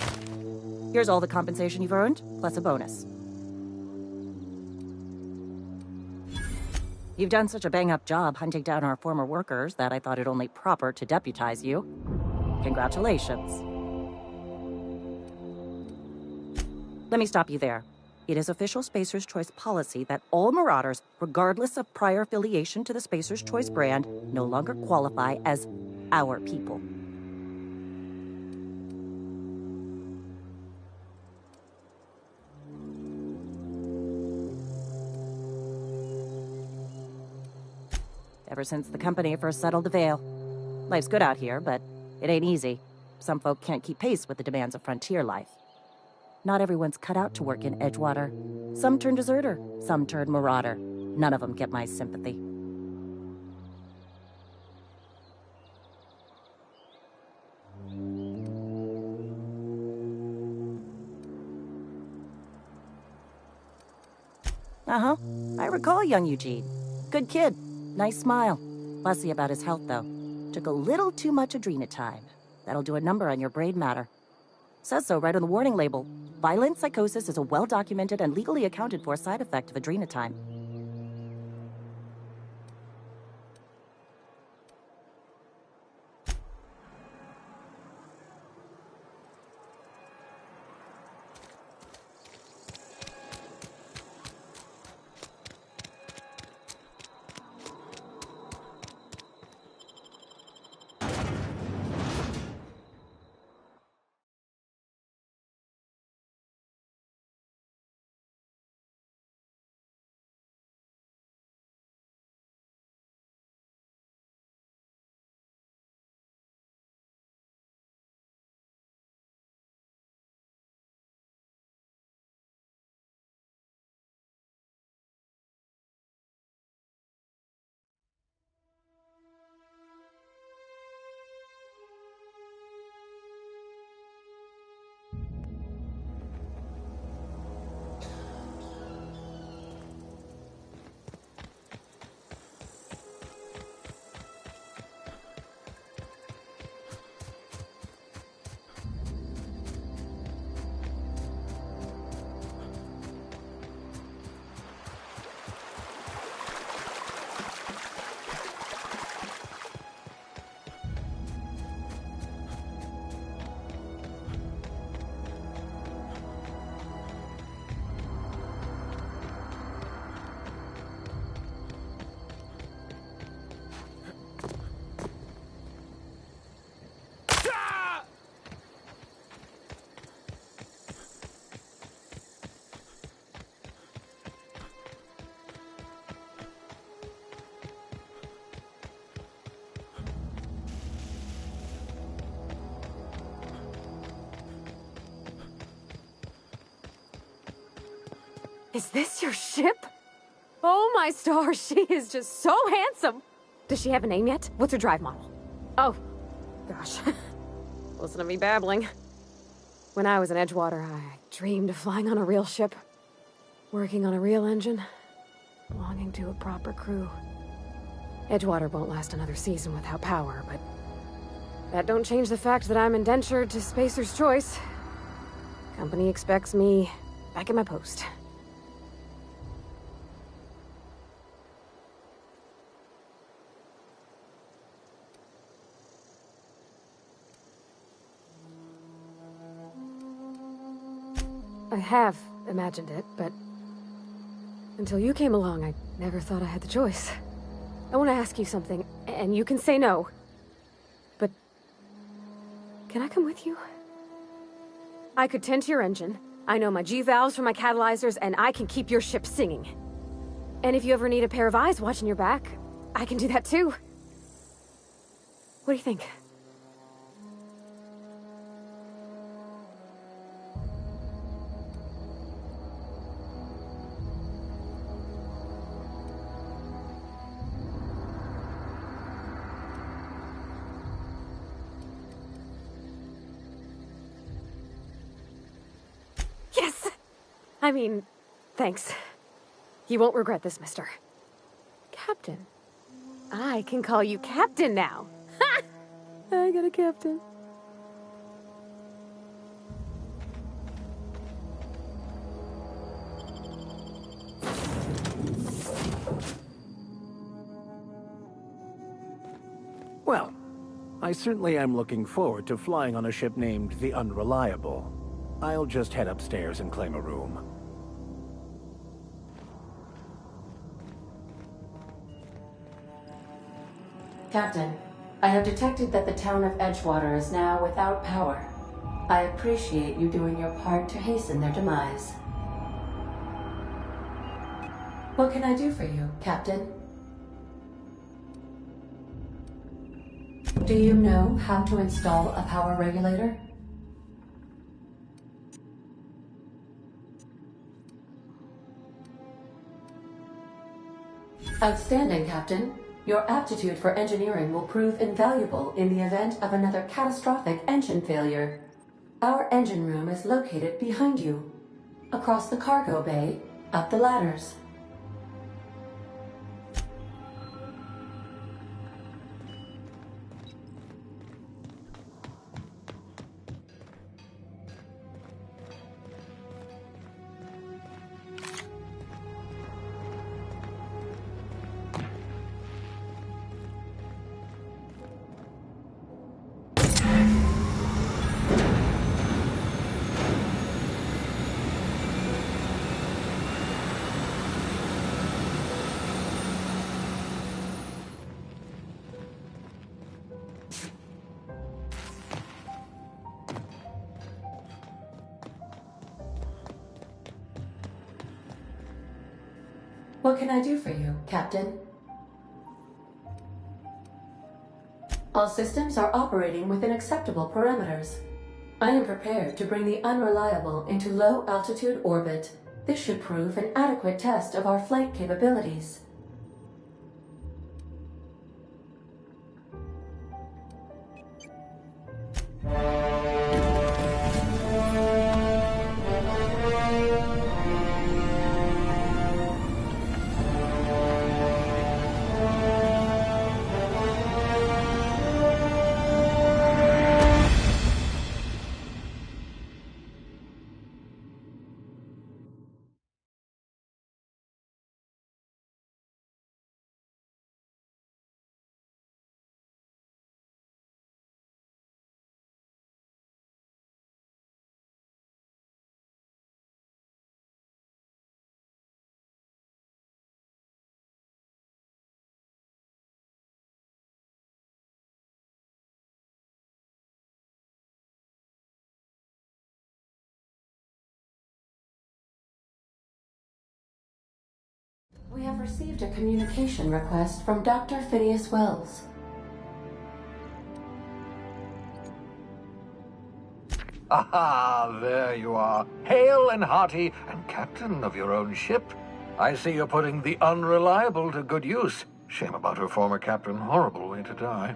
Here's all the compensation you've earned, plus a bonus. You've done such a bang-up job hunting down our former workers that I thought it only proper to deputize you. Congratulations. Let me stop you there. It is official Spacer's Choice policy that all Marauders, regardless of prior affiliation to the Spacer's Choice brand, no longer qualify as our people. Ever since the company first settled the Vale. Life's good out here, but it ain't easy. Some folk can't keep pace with the demands of frontier life. Not everyone's cut out to work in Edgewater. Some turn deserter, some turn marauder. None of them get my sympathy. Uh-huh. I recall young Eugene. Good kid. Nice smile. Fussy about his health, though. Took a little too much adrenatime. That'll do a number on your brain matter. Says so right on the warning label. Violent psychosis is a well-documented and legally accounted for side effect of adrenatime. Is this your ship? Oh my stars, she is just so handsome. Does she have a name yet? What's her drive model? Oh, gosh. Listen to me babbling. When I was in Edgewater, I dreamed of flying on a real ship. Working on a real engine. Belonging to a proper crew. Edgewater won't last another season without power, but that don't change the fact that I'm indentured to Spacer's Choice. Company expects me back at my post. I have imagined it, but until you came along, I never thought I had the choice. I want to ask you something, and you can say no. But can I come with you? I could tend to your engine. I know my G-valves from my catalyzers, and I can keep your ship singing. And if you ever need a pair of eyes watching your back, I can do that too. What do you think? Yes! I mean, thanks. You won't regret this, mister. Captain. I can call you Captain now. Ha! I got a captain. Well, I certainly am looking forward to flying on a ship named the Unreliable. I'll just head upstairs and claim a room. Captain, I have detected that the town of Edgewater is now without power. I appreciate you doing your part to hasten their demise. What can I do for you, Captain? Do you know how to install a power regulator? Outstanding, Captain. Your aptitude for engineering will prove invaluable in the event of another catastrophic engine failure. Our engine room is located behind you, across the cargo bay, up the ladders. What can I do for you, Captain? All systems are operating within acceptable parameters. I am prepared to bring the Unreliable into low-altitude orbit. This should prove an adequate test of our flight capabilities. We have received a communication request from Dr. Phineas Wells. Aha, there you are, hale and hearty, and captain of your own ship. I see you're putting the Unreliable to good use. Shame about her former captain, horrible way to die.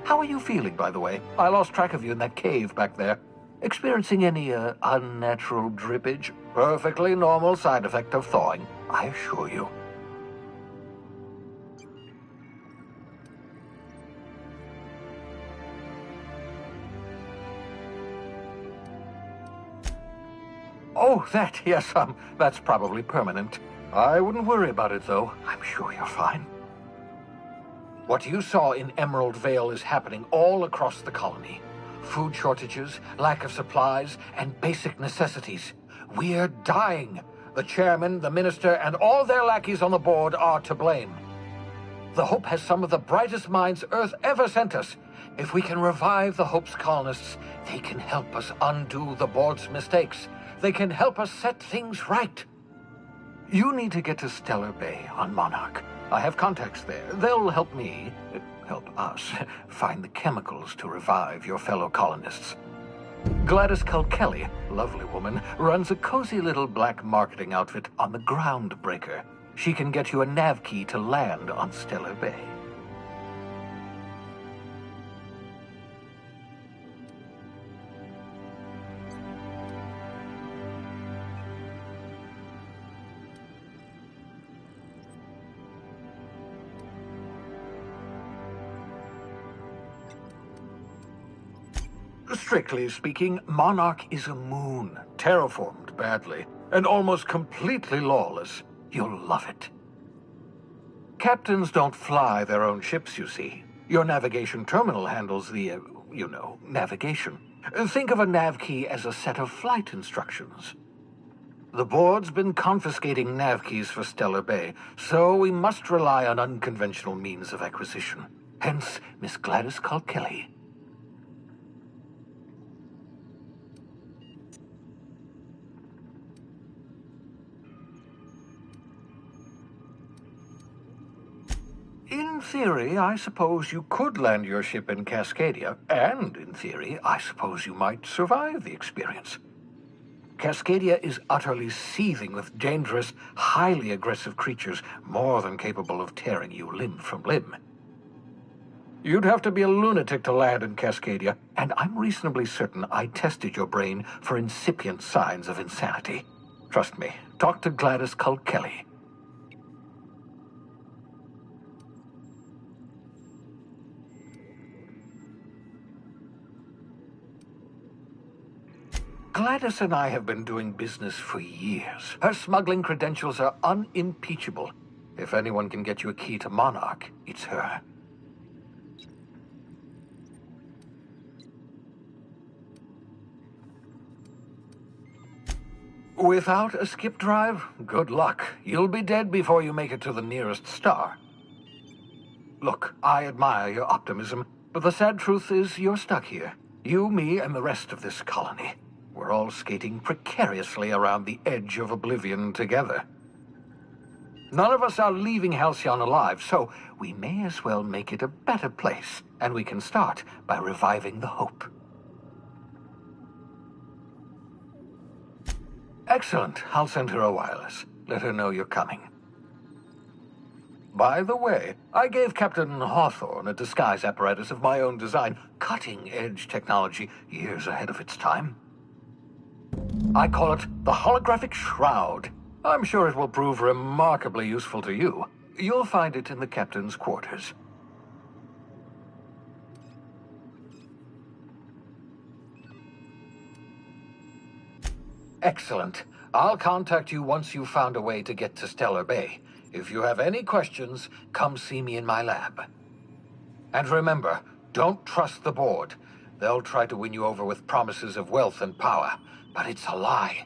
How are you feeling, by the way? I lost track of you in that cave back there. Experiencing any, unnatural drippage? Perfectly normal side effect of thawing, I assure you. Oh, that, yes, that's probably permanent. I wouldn't worry about it, though. I'm sure you're fine. What you saw in Emerald Vale is happening all across the colony. Food shortages, lack of supplies, and basic necessities. We're dying. The chairman, the minister, and all their lackeys on the board are to blame. The Hope has some of the brightest minds Earth ever sent us. If we can revive the Hope's colonists, they can help us undo the board's mistakes. They can help us set things right. You need to get to Stellar Bay on Monarch. I have contacts there. They'll help us, find the chemicals to revive your fellow colonists. Gladys Kelly, lovely woman, runs a cozy little black marketing outfit on the Groundbreaker. She can get you a nav key to land on Stellar Bay. Strictly speaking, Monarch is a moon, terraformed badly, and almost completely lawless. You'll love it. Captains don't fly their own ships, you see. Your navigation terminal handles the, navigation. Think of a nav key as a set of flight instructions. The board's been confiscating nav keys for Stellar Bay, so we must rely on unconventional means of acquisition. Hence, Miss Gladys Kelly. In theory, I suppose you could land your ship in Cascadia, and in theory, I suppose you might survive the experience. Cascadia is utterly seething with dangerous, highly aggressive creatures, more than capable of tearing you limb from limb. You'd have to be a lunatic to land in Cascadia, and I'm reasonably certain I tested your brain for incipient signs of insanity. Trust me, talk to Gladys Kelly. Gladys and I have been doing business for years. Her smuggling credentials are unimpeachable. If anyone can get you a key to Monarch, it's her. Without a skip drive, good luck. You'll be dead before you make it to the nearest star. Look, I admire your optimism, but the sad truth is you're stuck here. You, me, and the rest of this colony. We're all skating precariously around the edge of oblivion together. None of us are leaving Halcyon alive, so we may as well make it a better place, and we can start by reviving the Hope. Excellent. I'll send her a wireless. Let her know you're coming. By the way, I gave Captain Hawthorne a disguise apparatus of my own design, cutting-edge technology years ahead of its time. I call it the Holographic Shroud. I'm sure it will prove remarkably useful to you. You'll find it in the captain's quarters. Excellent. I'll contact you once you've found a way to get to Stellar Bay. If you have any questions, come see me in my lab. And remember, don't trust the board. They'll try to win you over with promises of wealth and power. But it's a lie.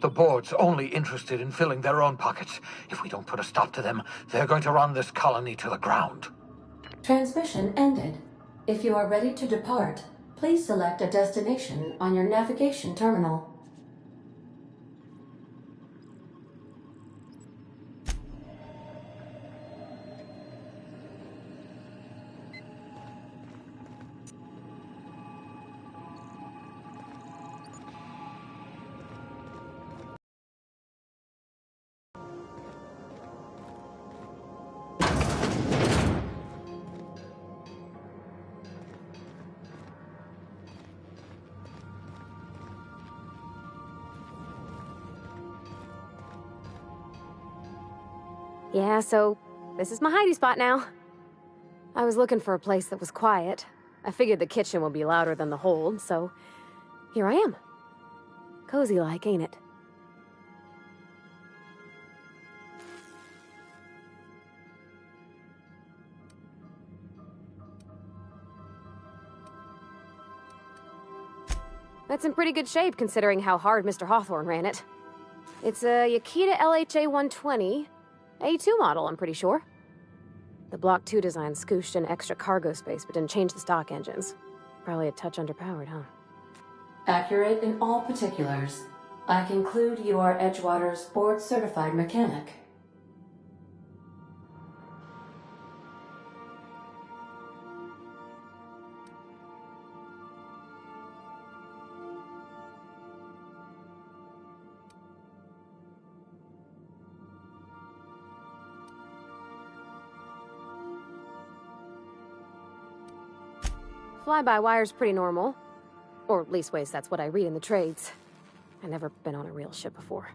The board's only interested in filling their own pockets. If we don't put a stop to them, they're going to run this colony to the ground. Transmission ended. If you are ready to depart, please select a destination on your navigation terminal. Yeah, so this is my hidey spot now. I was looking for a place that was quiet. I figured the kitchen would be louder than the hold, so here I am. Cozy-like, ain't it? That's in pretty good shape, considering how hard Mr. Hawthorne ran it. It's a Yakita LHA 120, A2 model, I'm pretty sure. The Block 2 design scooshed in extra cargo space, but didn't change the stock engines. Probably a touch underpowered, huh? Accurate in all particulars. I conclude you are Edgewater's board-certified mechanic. Fly-by-wire's pretty normal. Or leastways, that's what I read in the trades. I've never been on a real ship before.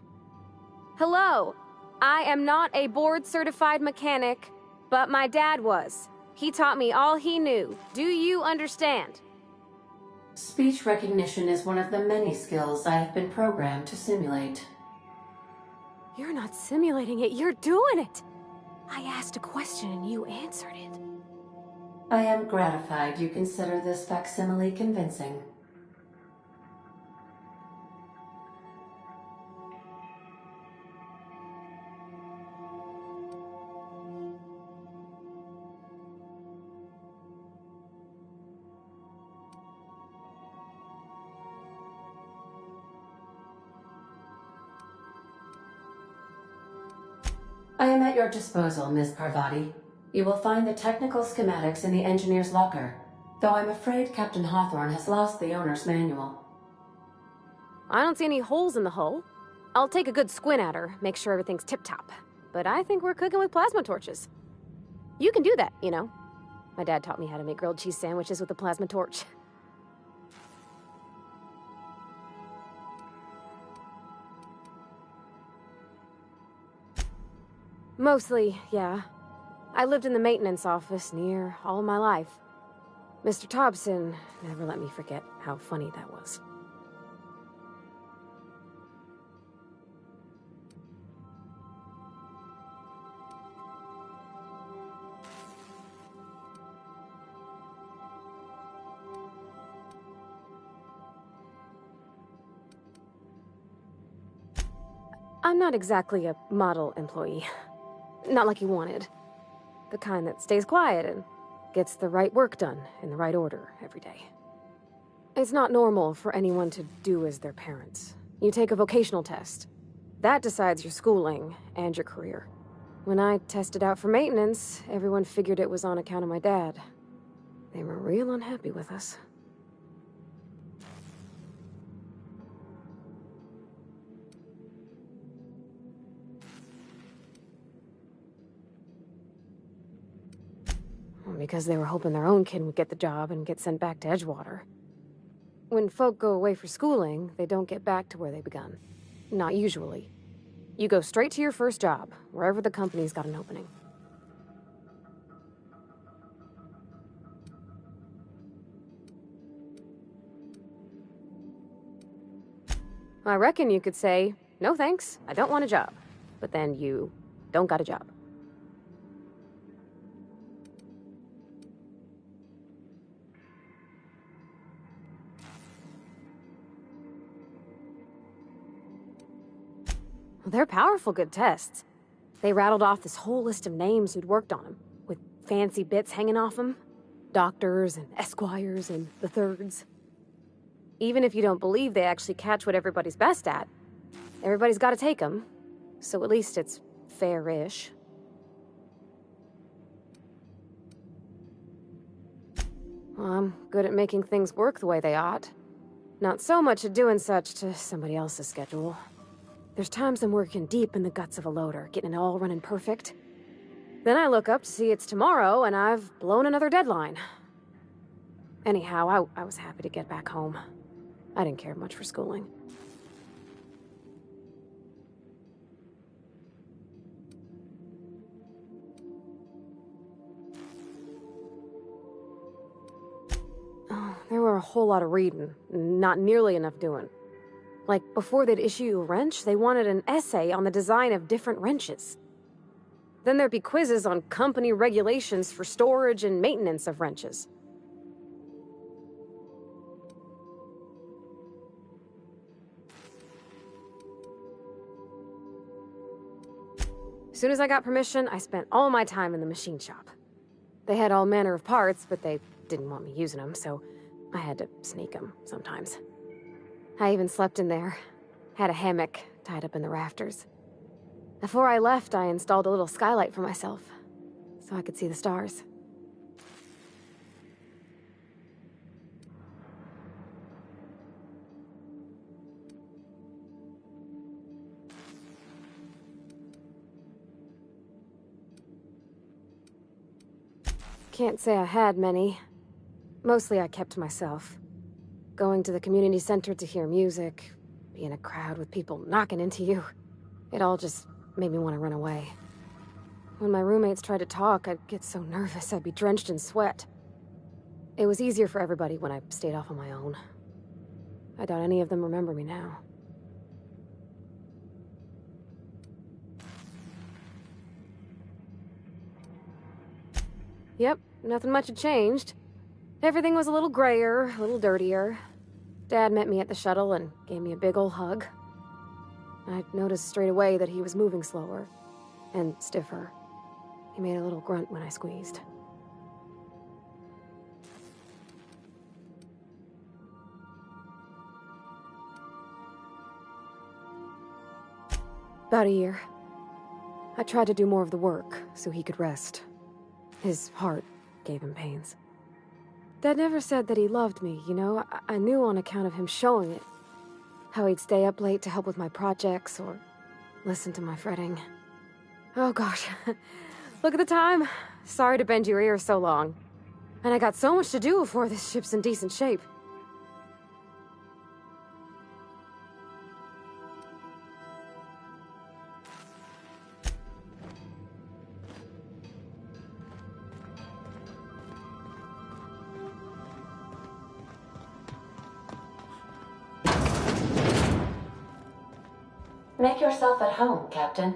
Hello! I am not a board-certified mechanic, but my dad was. He taught me all he knew. Do you understand? Speech recognition is one of the many skills I have been programmed to simulate. You're not simulating it, you're doing it! I asked a question and you answered it. I am gratified you consider this facsimile convincing. I am at your disposal, Ms. Parvati. You will find the technical schematics in the engineer's locker, though I'm afraid Captain Hawthorne has lost the owner's manual. I don't see any holes in the hull. I'll take a good squint at her, make sure everything's tip-top. But I think we're cooking with plasma torches. You can do that, you know. My dad taught me how to make grilled cheese sandwiches with a plasma torch. Mostly, yeah. I lived in the maintenance office near all my life. Mr. Thompson never let me forget how funny that was. I'm not exactly a model employee. Not like you wanted. The kind that stays quiet and gets the right work done in the right order every day. It's not normal for anyone to do as their parents. You take a vocational test. That decides your schooling and your career. When I tested out for maintenance, everyone figured it was on account of my dad. They were real unhappy with us. Because they were hoping their own kid would get the job and get sent back to Edgewater. When folk go away for schooling, they don't get back to where they begun. Not usually. You go straight to your first job, wherever the company's got an opening. I reckon you could say, no thanks, I don't want a job. But then you don't got a job. They're powerful good tests. They rattled off this whole list of names who'd worked on them, with fancy bits hanging off them. Doctors and esquires and the thirds. Even if you don't believe they actually catch what everybody's best at, everybody's got to take them. So at least it's fair-ish. Well, I'm good at making things work the way they ought. Not so much at doing such to somebody else's schedule. There's times I'm working deep in the guts of a loader, getting it all running perfect. Then I look up to see it's tomorrow, and I've blown another deadline. Anyhow, I was happy to get back home. I didn't care much for schooling. Oh, there were a whole lot of reading, not nearly enough doing. Like, before they'd issue you a wrench, they wanted an essay on the design of different wrenches. Then there'd be quizzes on company regulations for storage and maintenance of wrenches. As soon as I got permission, I spent all my time in the machine shop. They had all manner of parts, but they didn't want me using them, so I had to sneak them sometimes. I even slept in there. Had a hammock tied up in the rafters. Before I left, I installed a little skylight for myself, so I could see the stars. Can't say I had many. Mostly I kept to myself. Going to the community center to hear music, be in a crowd with people knocking into you. It all just made me want to run away. When my roommates tried to talk, I'd get so nervous I'd be drenched in sweat. It was easier for everybody when I stayed off on my own. I doubt any of them remember me now. Yep, nothing much had changed. Everything was a little grayer, a little dirtier. Dad met me at the shuttle and gave me a big ol' hug. I noticed straight away that he was moving slower and stiffer. He made a little grunt when I squeezed. About a year. I tried to do more of the work so he could rest. His heart gave him pains. Dad never said that he loved me, you know? I knew on account of him showing it. How he'd stay up late to help with my projects or listen to my fretting. Oh gosh, look at the time. Sorry to bend your ears so long. And I got so much to do before this ship's in decent shape. Make yourself at home, Captain.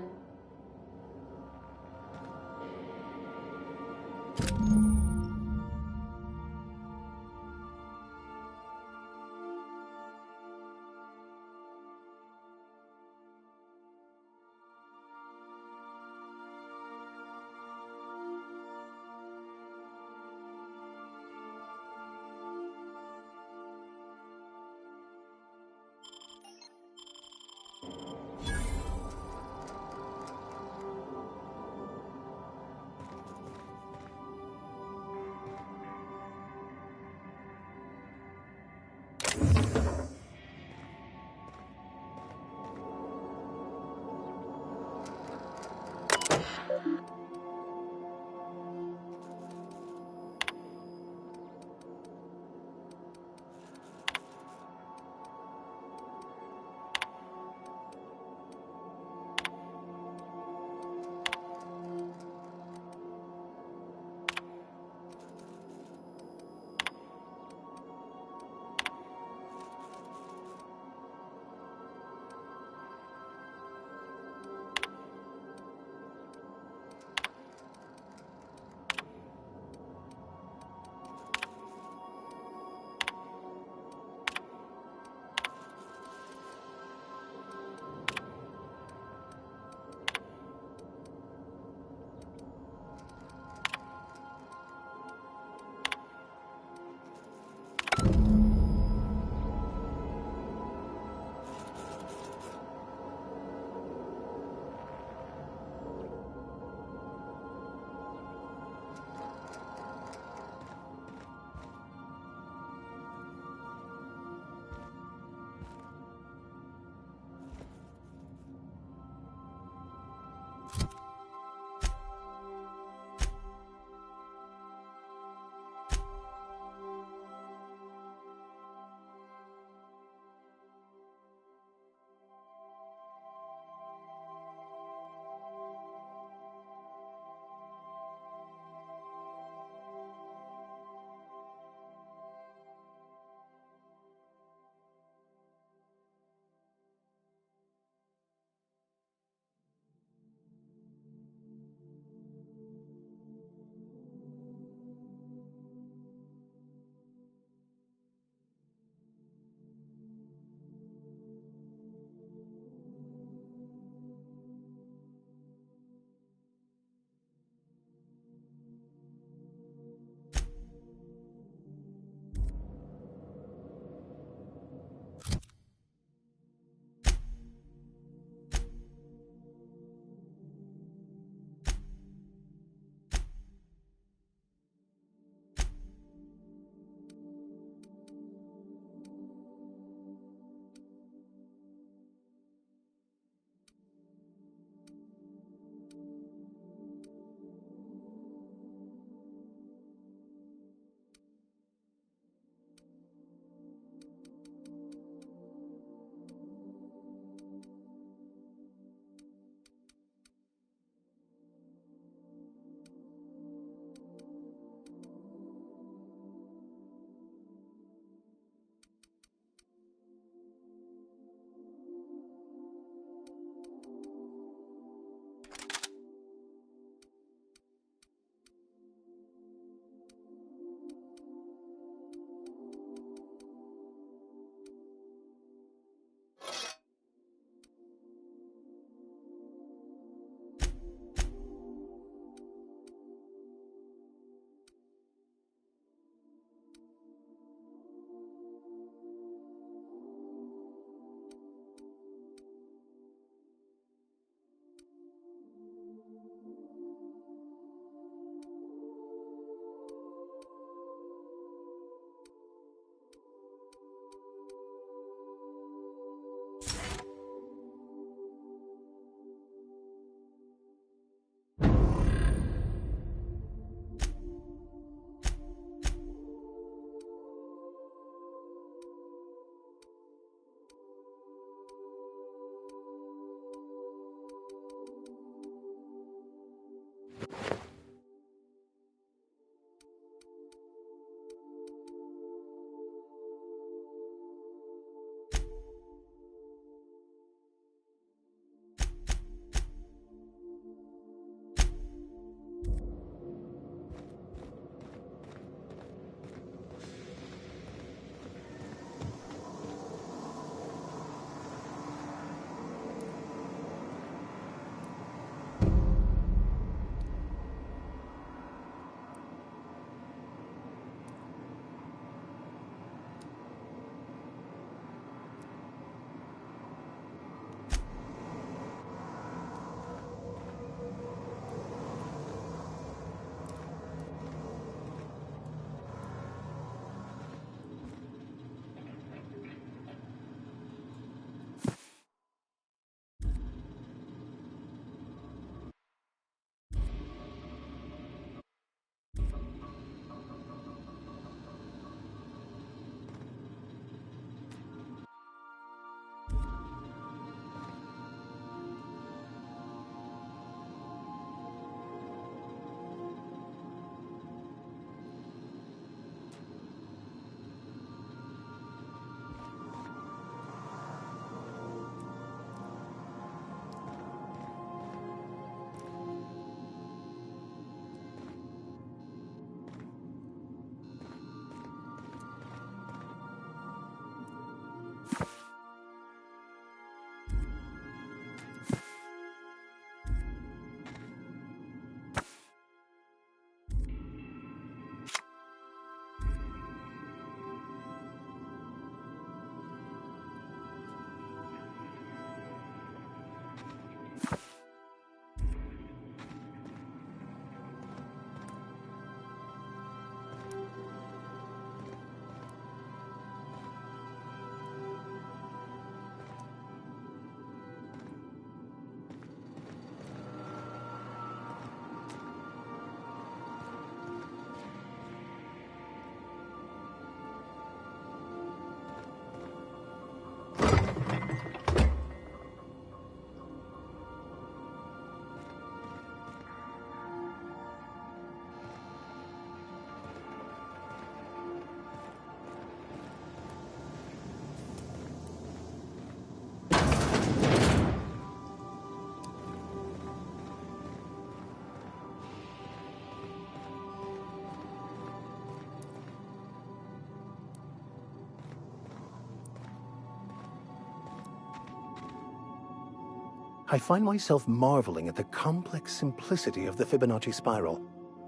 I find myself marveling at the complex simplicity of the Fibonacci spiral.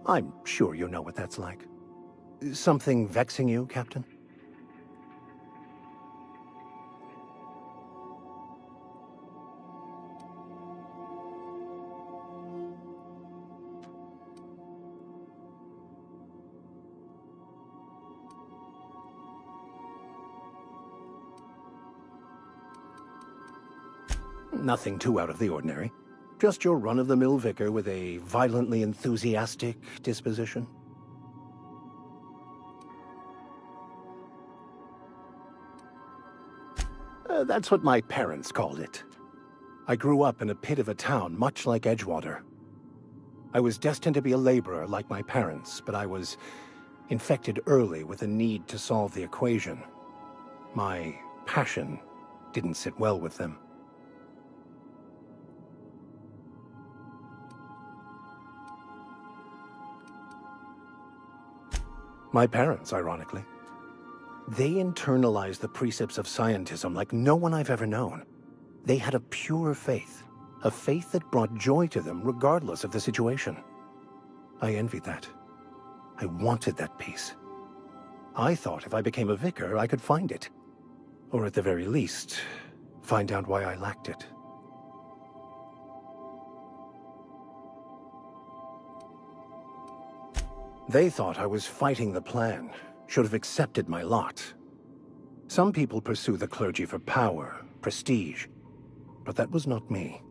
I'm sure you know what that's like. Something vexing you, Captain? Nothing too out of the ordinary. Just your run-of-the-mill vicar with a violently enthusiastic disposition. That's what my parents called it. I grew up in a pit of a town much like Edgewater. I was destined to be a laborer like my parents, but I was infected early with a need to solve the equation. My passion didn't sit well with them. My parents, ironically. They internalized the precepts of scientism like no one I've ever known. They had a pure faith, a faith that brought joy to them regardless of the situation. I envied that. I wanted that peace. I thought if I became a vicar, I could find it. Or at the very least, find out why I lacked it. They thought I was fighting the plan, should have accepted my lot. Some people pursue the clergy for power, prestige, but that was not me.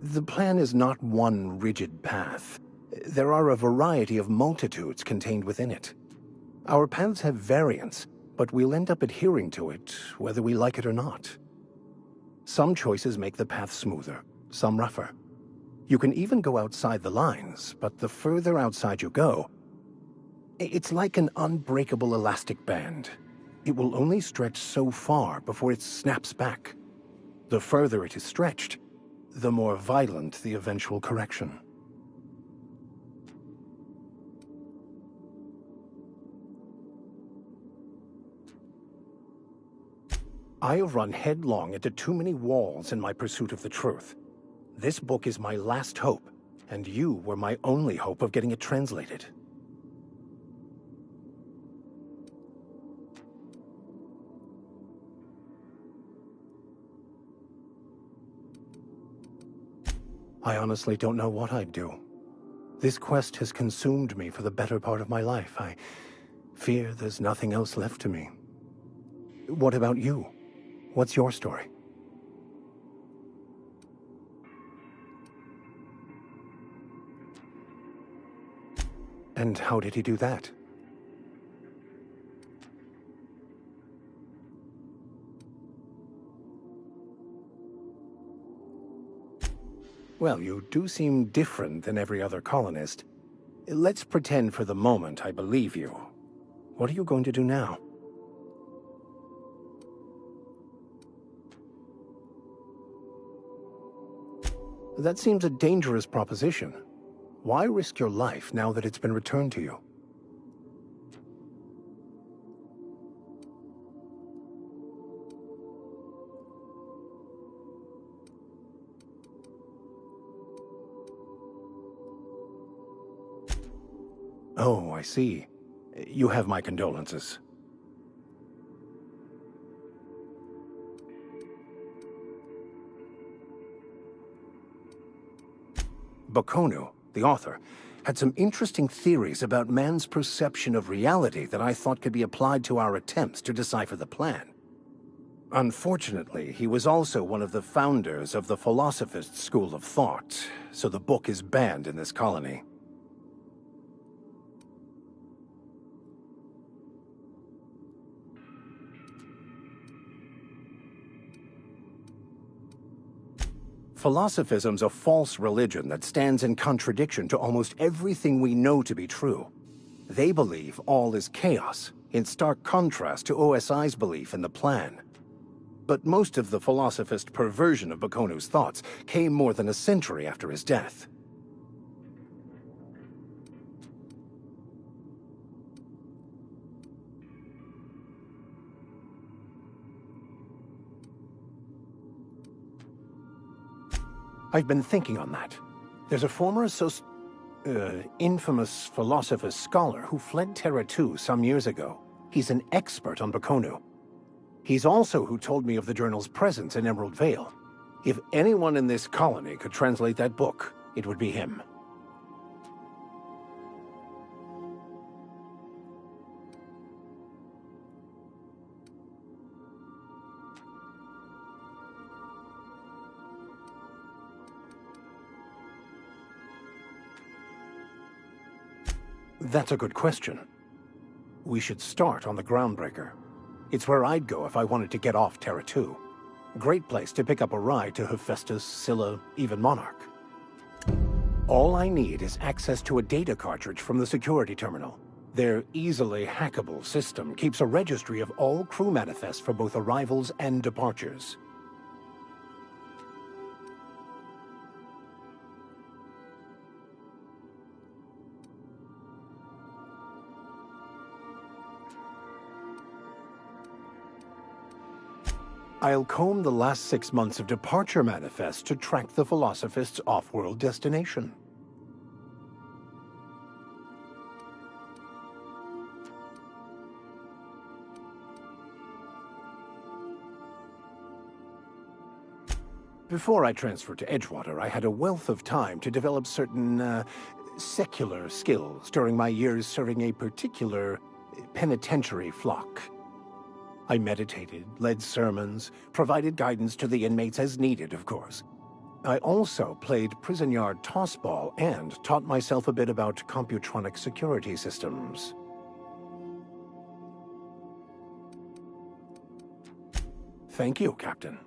The plan is not one rigid path. There are a variety of multitudes contained within it. Our paths have variance, but we'll end up adhering to it, whether we like it or not. Some choices make the path smoother, some rougher. You can even go outside the lines, but the further outside you go, it's like an unbreakable elastic band. It will only stretch so far before it snaps back. The further it is stretched, the more violent the eventual correction. I have run headlong into too many walls in my pursuit of the truth. This book is my last hope, and you were my only hope of getting it translated. I honestly don't know what I'd do. This quest has consumed me for the better part of my life. I fear there's nothing else left to me. What about you? What's your story? And how did he do that? Well, you do seem different than every other colonist. Let's pretend for the moment I believe you. What are you going to do now? That seems a dangerous proposition. Why risk your life now that it's been returned to you? Oh, I see. You have my condolences. Bakonu, the author, had some interesting theories about man's perception of reality that I thought could be applied to our attempts to decipher the plan. Unfortunately, he was also one of the founders of the Philosophist school of thought, so the book is banned in this colony. Philosophism's a false religion that stands in contradiction to almost everything we know to be true. They believe all is chaos, in stark contrast to OSI's belief in the plan. But most of the philosophist perversion of Bakonu's thoughts came more than a century after his death. I've been thinking on that. There's a former infamous philosopher scholar who fled Terra 2 some years ago. He's an expert on Bakonu. He's also who told me of the journal's presence in Emerald Vale. If anyone in this colony could translate that book, it would be him. That's a good question. We should start on the Groundbreaker. It's where I'd go if I wanted to get off Terra 2. Great place to pick up a ride to Hephaestus, Scylla, even Monarch. All I need is access to a data cartridge from the security terminal. Their easily hackable system keeps a registry of all crew manifests for both arrivals and departures. I'll comb the last 6 months of departure manifests to track the Philosophist's off-world destination. Before I transferred to Edgewater, I had a wealth of time to develop certain, secular skills during my years serving a particular penitentiary flock. I meditated, led sermons, provided guidance to the inmates as needed, of course. I also played prison yard tossball and taught myself a bit about computronic security systems. Thank you, Captain.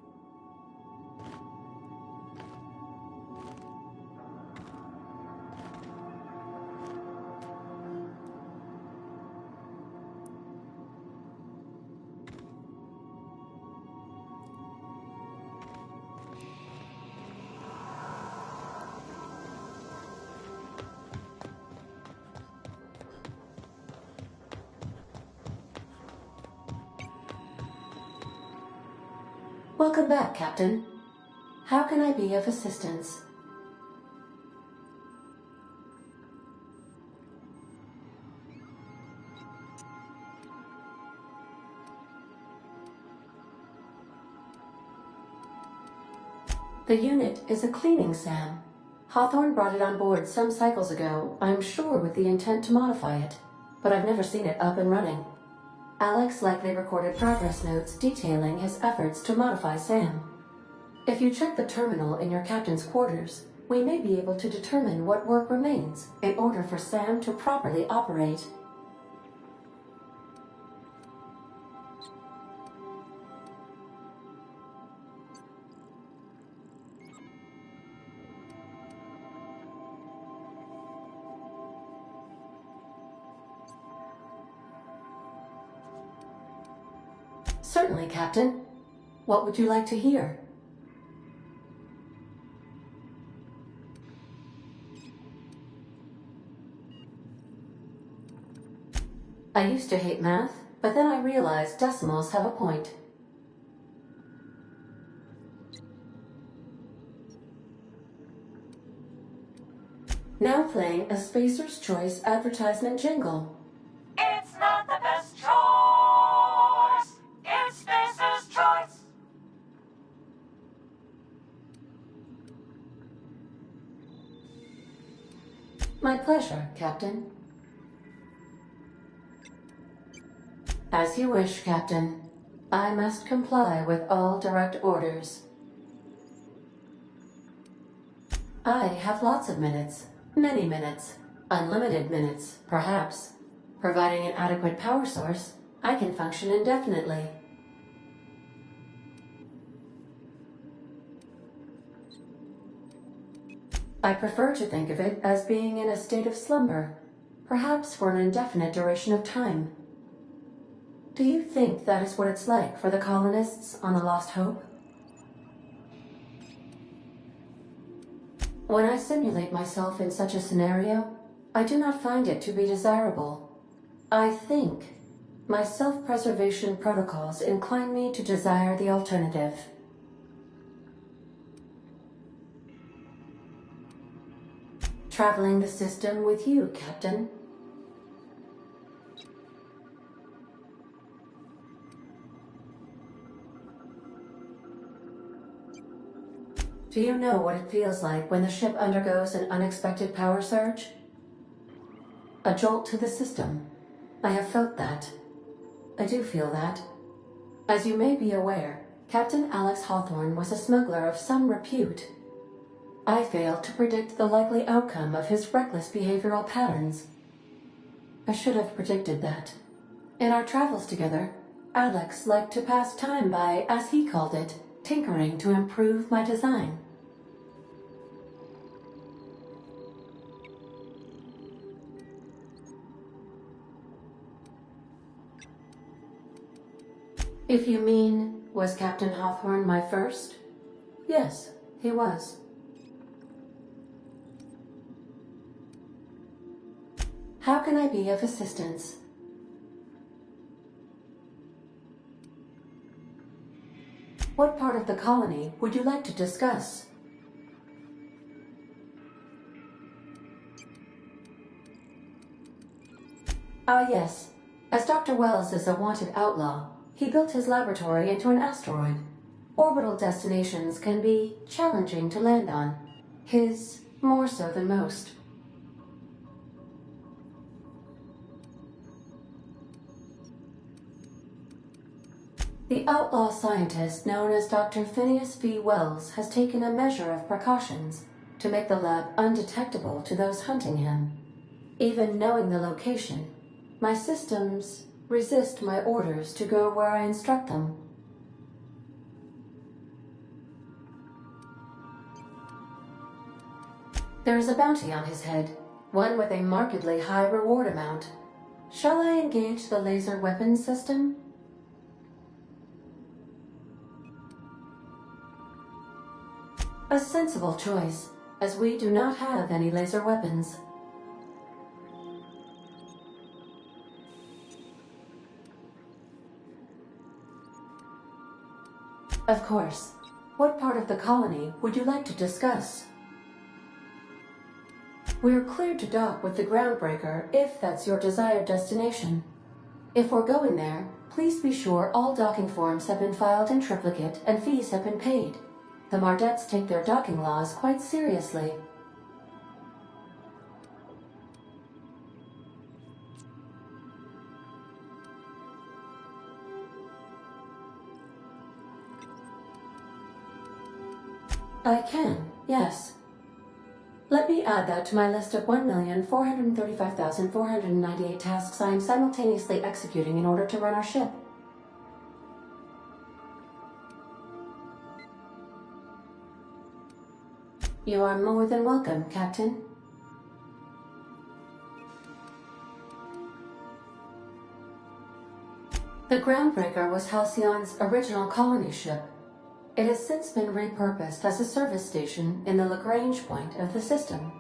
Welcome back, Captain. How can I be of assistance? The unit is a cleaning SAM. Hawthorne brought it on board some cycles ago, I'm sure with the intent to modify it, but I've never seen it up and running. Alex likely recorded progress notes detailing his efforts to modify SAM. If you check the terminal in your captain's quarters, we may be able to determine what work remains in order for SAM to properly operate. Certainly, Captain. What would you like to hear? I used to hate math, but then I realized decimals have a point. Now playing a Spacer's Choice advertisement jingle. It's not the best choice. It's Spacer's Choice. My pleasure, Captain. As you wish, Captain. I must comply with all direct orders. I have lots of minutes. Many minutes. Unlimited minutes, perhaps. Providing an adequate power source, I can function indefinitely. I prefer to think of it as being in a state of slumber, perhaps for an indefinite duration of time. Do you think that is what it's like for the colonists on the Lost Hope? When I simulate myself in such a scenario, I do not find it to be desirable. I think my self-preservation protocols incline me to desire the alternative. traveling the system with you, Captain. Do you know what it feels like when the ship undergoes an unexpected power surge? A jolt to the system. I have felt that. I do feel that. As you may be aware, Captain Alex Hawthorne was a smuggler of some repute. I failed to predict the likely outcome of his reckless behavioral patterns. I should have predicted that. In our travels together, Alex liked to pass time by, as he called it, tinkering to improve my design. If you mean, was Captain Hawthorne my first? Yes, he was. How can I be of assistance? What part of the colony would you like to discuss? Ah, yes. As Dr. Wells is a wanted outlaw, he built his laboratory into an asteroid. Orbital destinations can be challenging to land on. His more so than most. The outlaw scientist known as Dr. Phineas V. Wells has taken a measure of precautions to make the lab undetectable to those hunting him. Even knowing the location, my systems resist my orders to go where I instruct them. There is a bounty on his head, one with a markedly high reward amount. Shall I engage the laser weapons system? A sensible choice, as we do not have any laser weapons. Of course. What part of the colony would you like to discuss? We're cleared to dock with the Groundbreaker if that's your desired destination. If we're going there, please be sure all docking forms have been filed in triplicate and fees have been paid. The Mardettes take their docking laws quite seriously. I can, yes. Let me add that to my list of 1,435,498 tasks I am simultaneously executing in order to run our ship. You are more than welcome, Captain. The Groundbreaker was Halcyon's original colony ship. It has since been repurposed as a service station in the Lagrange point of the system.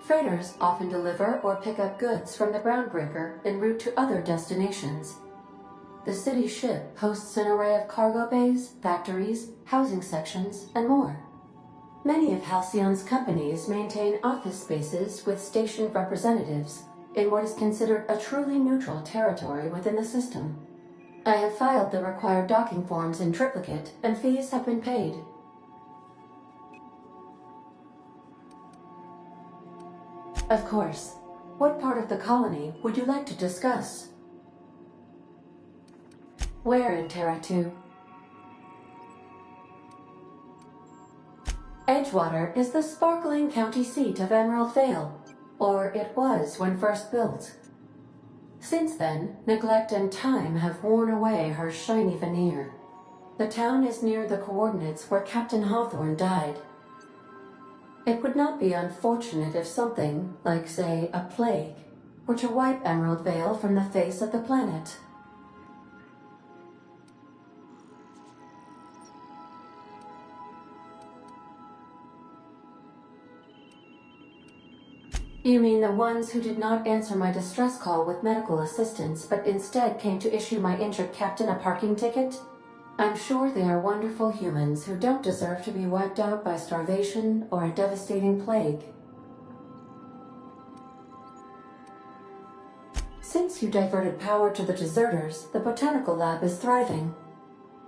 Freighters often deliver or pick up goods from the Groundbreaker en route to other destinations. The city ship hosts an array of cargo bays, factories, housing sections, and more. Many of Halcyon's companies maintain office spaces with stationed representatives in what is considered a truly neutral territory within the system. I have filed the required docking forms in triplicate, and fees have been paid. Of course. What part of the colony would you like to discuss? Where in Terra 2? Edgewater is the sparkling county seat of Emerald Vale, or it was when first built. Since then, neglect and time have worn away her shiny veneer. The town is near the coordinates where Captain Hawthorne died. It would not be unfortunate if something, like say a plague, were to wipe Emerald Vale from the face of the planet. You mean the ones who did not answer my distress call with medical assistance, but instead came to issue my injured captain a parking ticket? I'm sure they are wonderful humans who don't deserve to be wiped out by starvation or a devastating plague. Since you diverted power to the deserters, the botanical lab is thriving.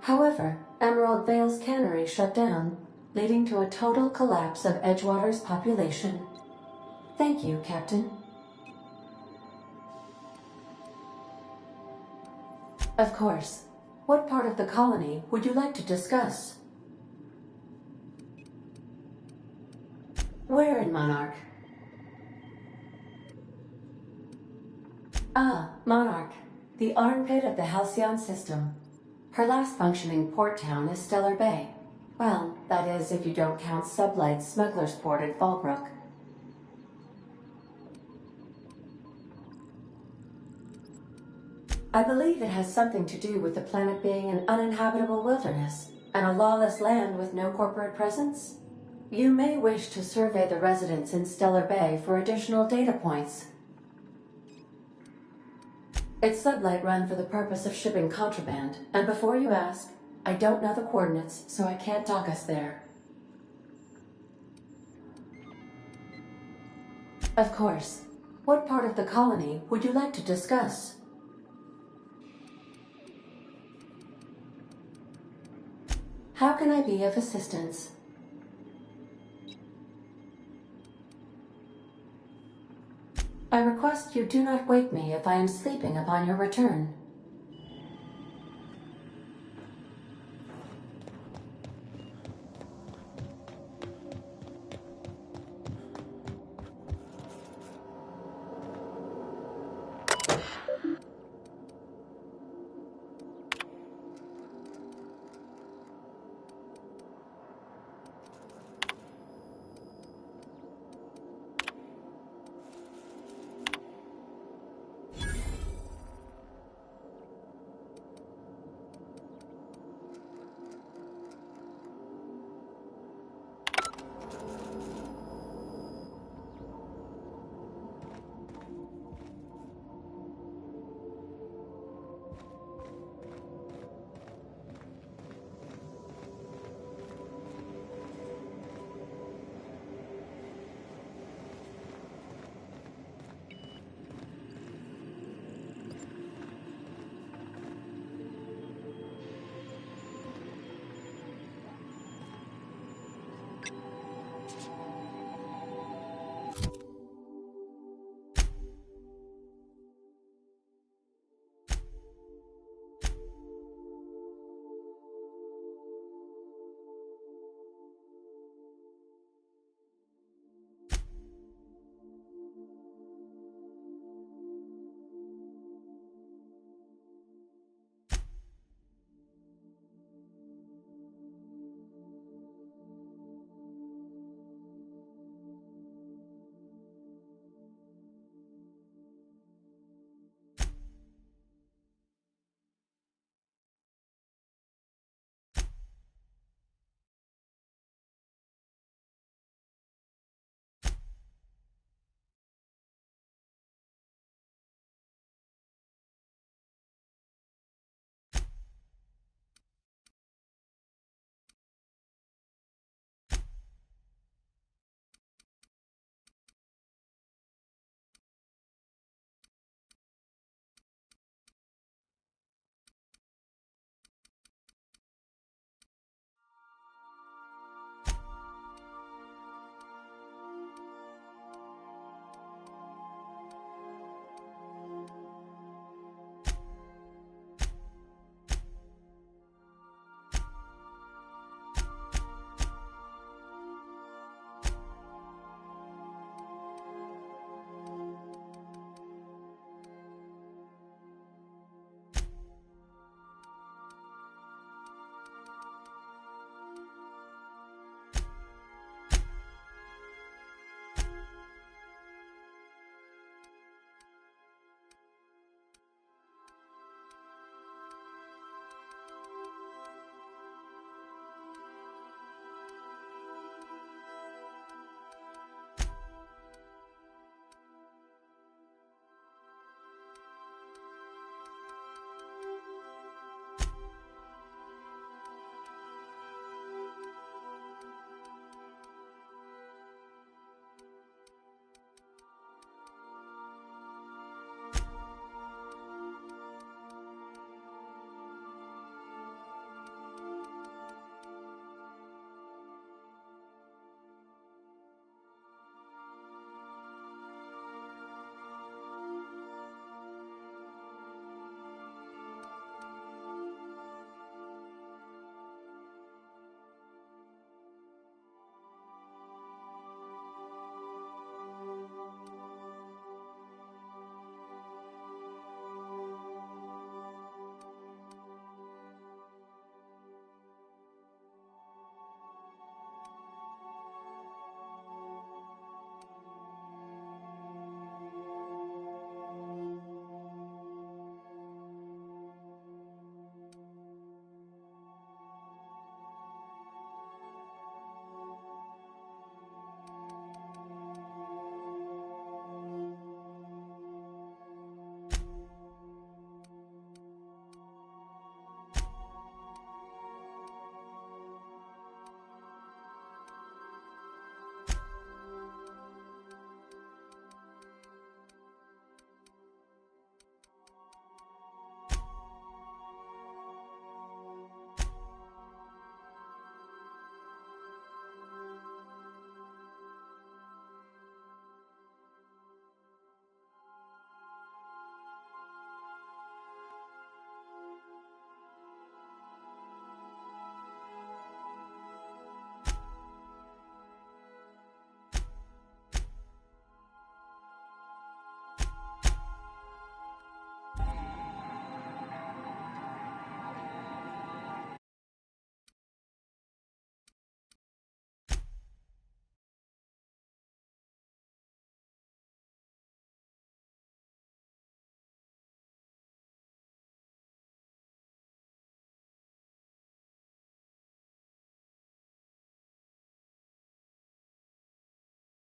However, Emerald Vale's cannery shut down, leading to a total collapse of Edgewater's population. Thank you, Captain. Of course. What part of the colony would you like to discuss? Where in Monarch? Ah, Monarch. The armpit of the Halcyon system. Her last functioning port town is Stellar Bay. Well, that is if you don't count Sublight's smuggler's port at Fallbrook. I believe it has something to do with the planet being an uninhabitable wilderness and a lawless land with no corporate presence. You may wish to survey the residents in Stellar Bay for additional data points. It's Sublight run for the purpose of shipping contraband, and before you ask, I don't know the coordinates, so I can't dock us there. Of course. What part of the colony would you like to discuss? How can I be of assistance? I request you do not wake me if I am sleeping upon your return.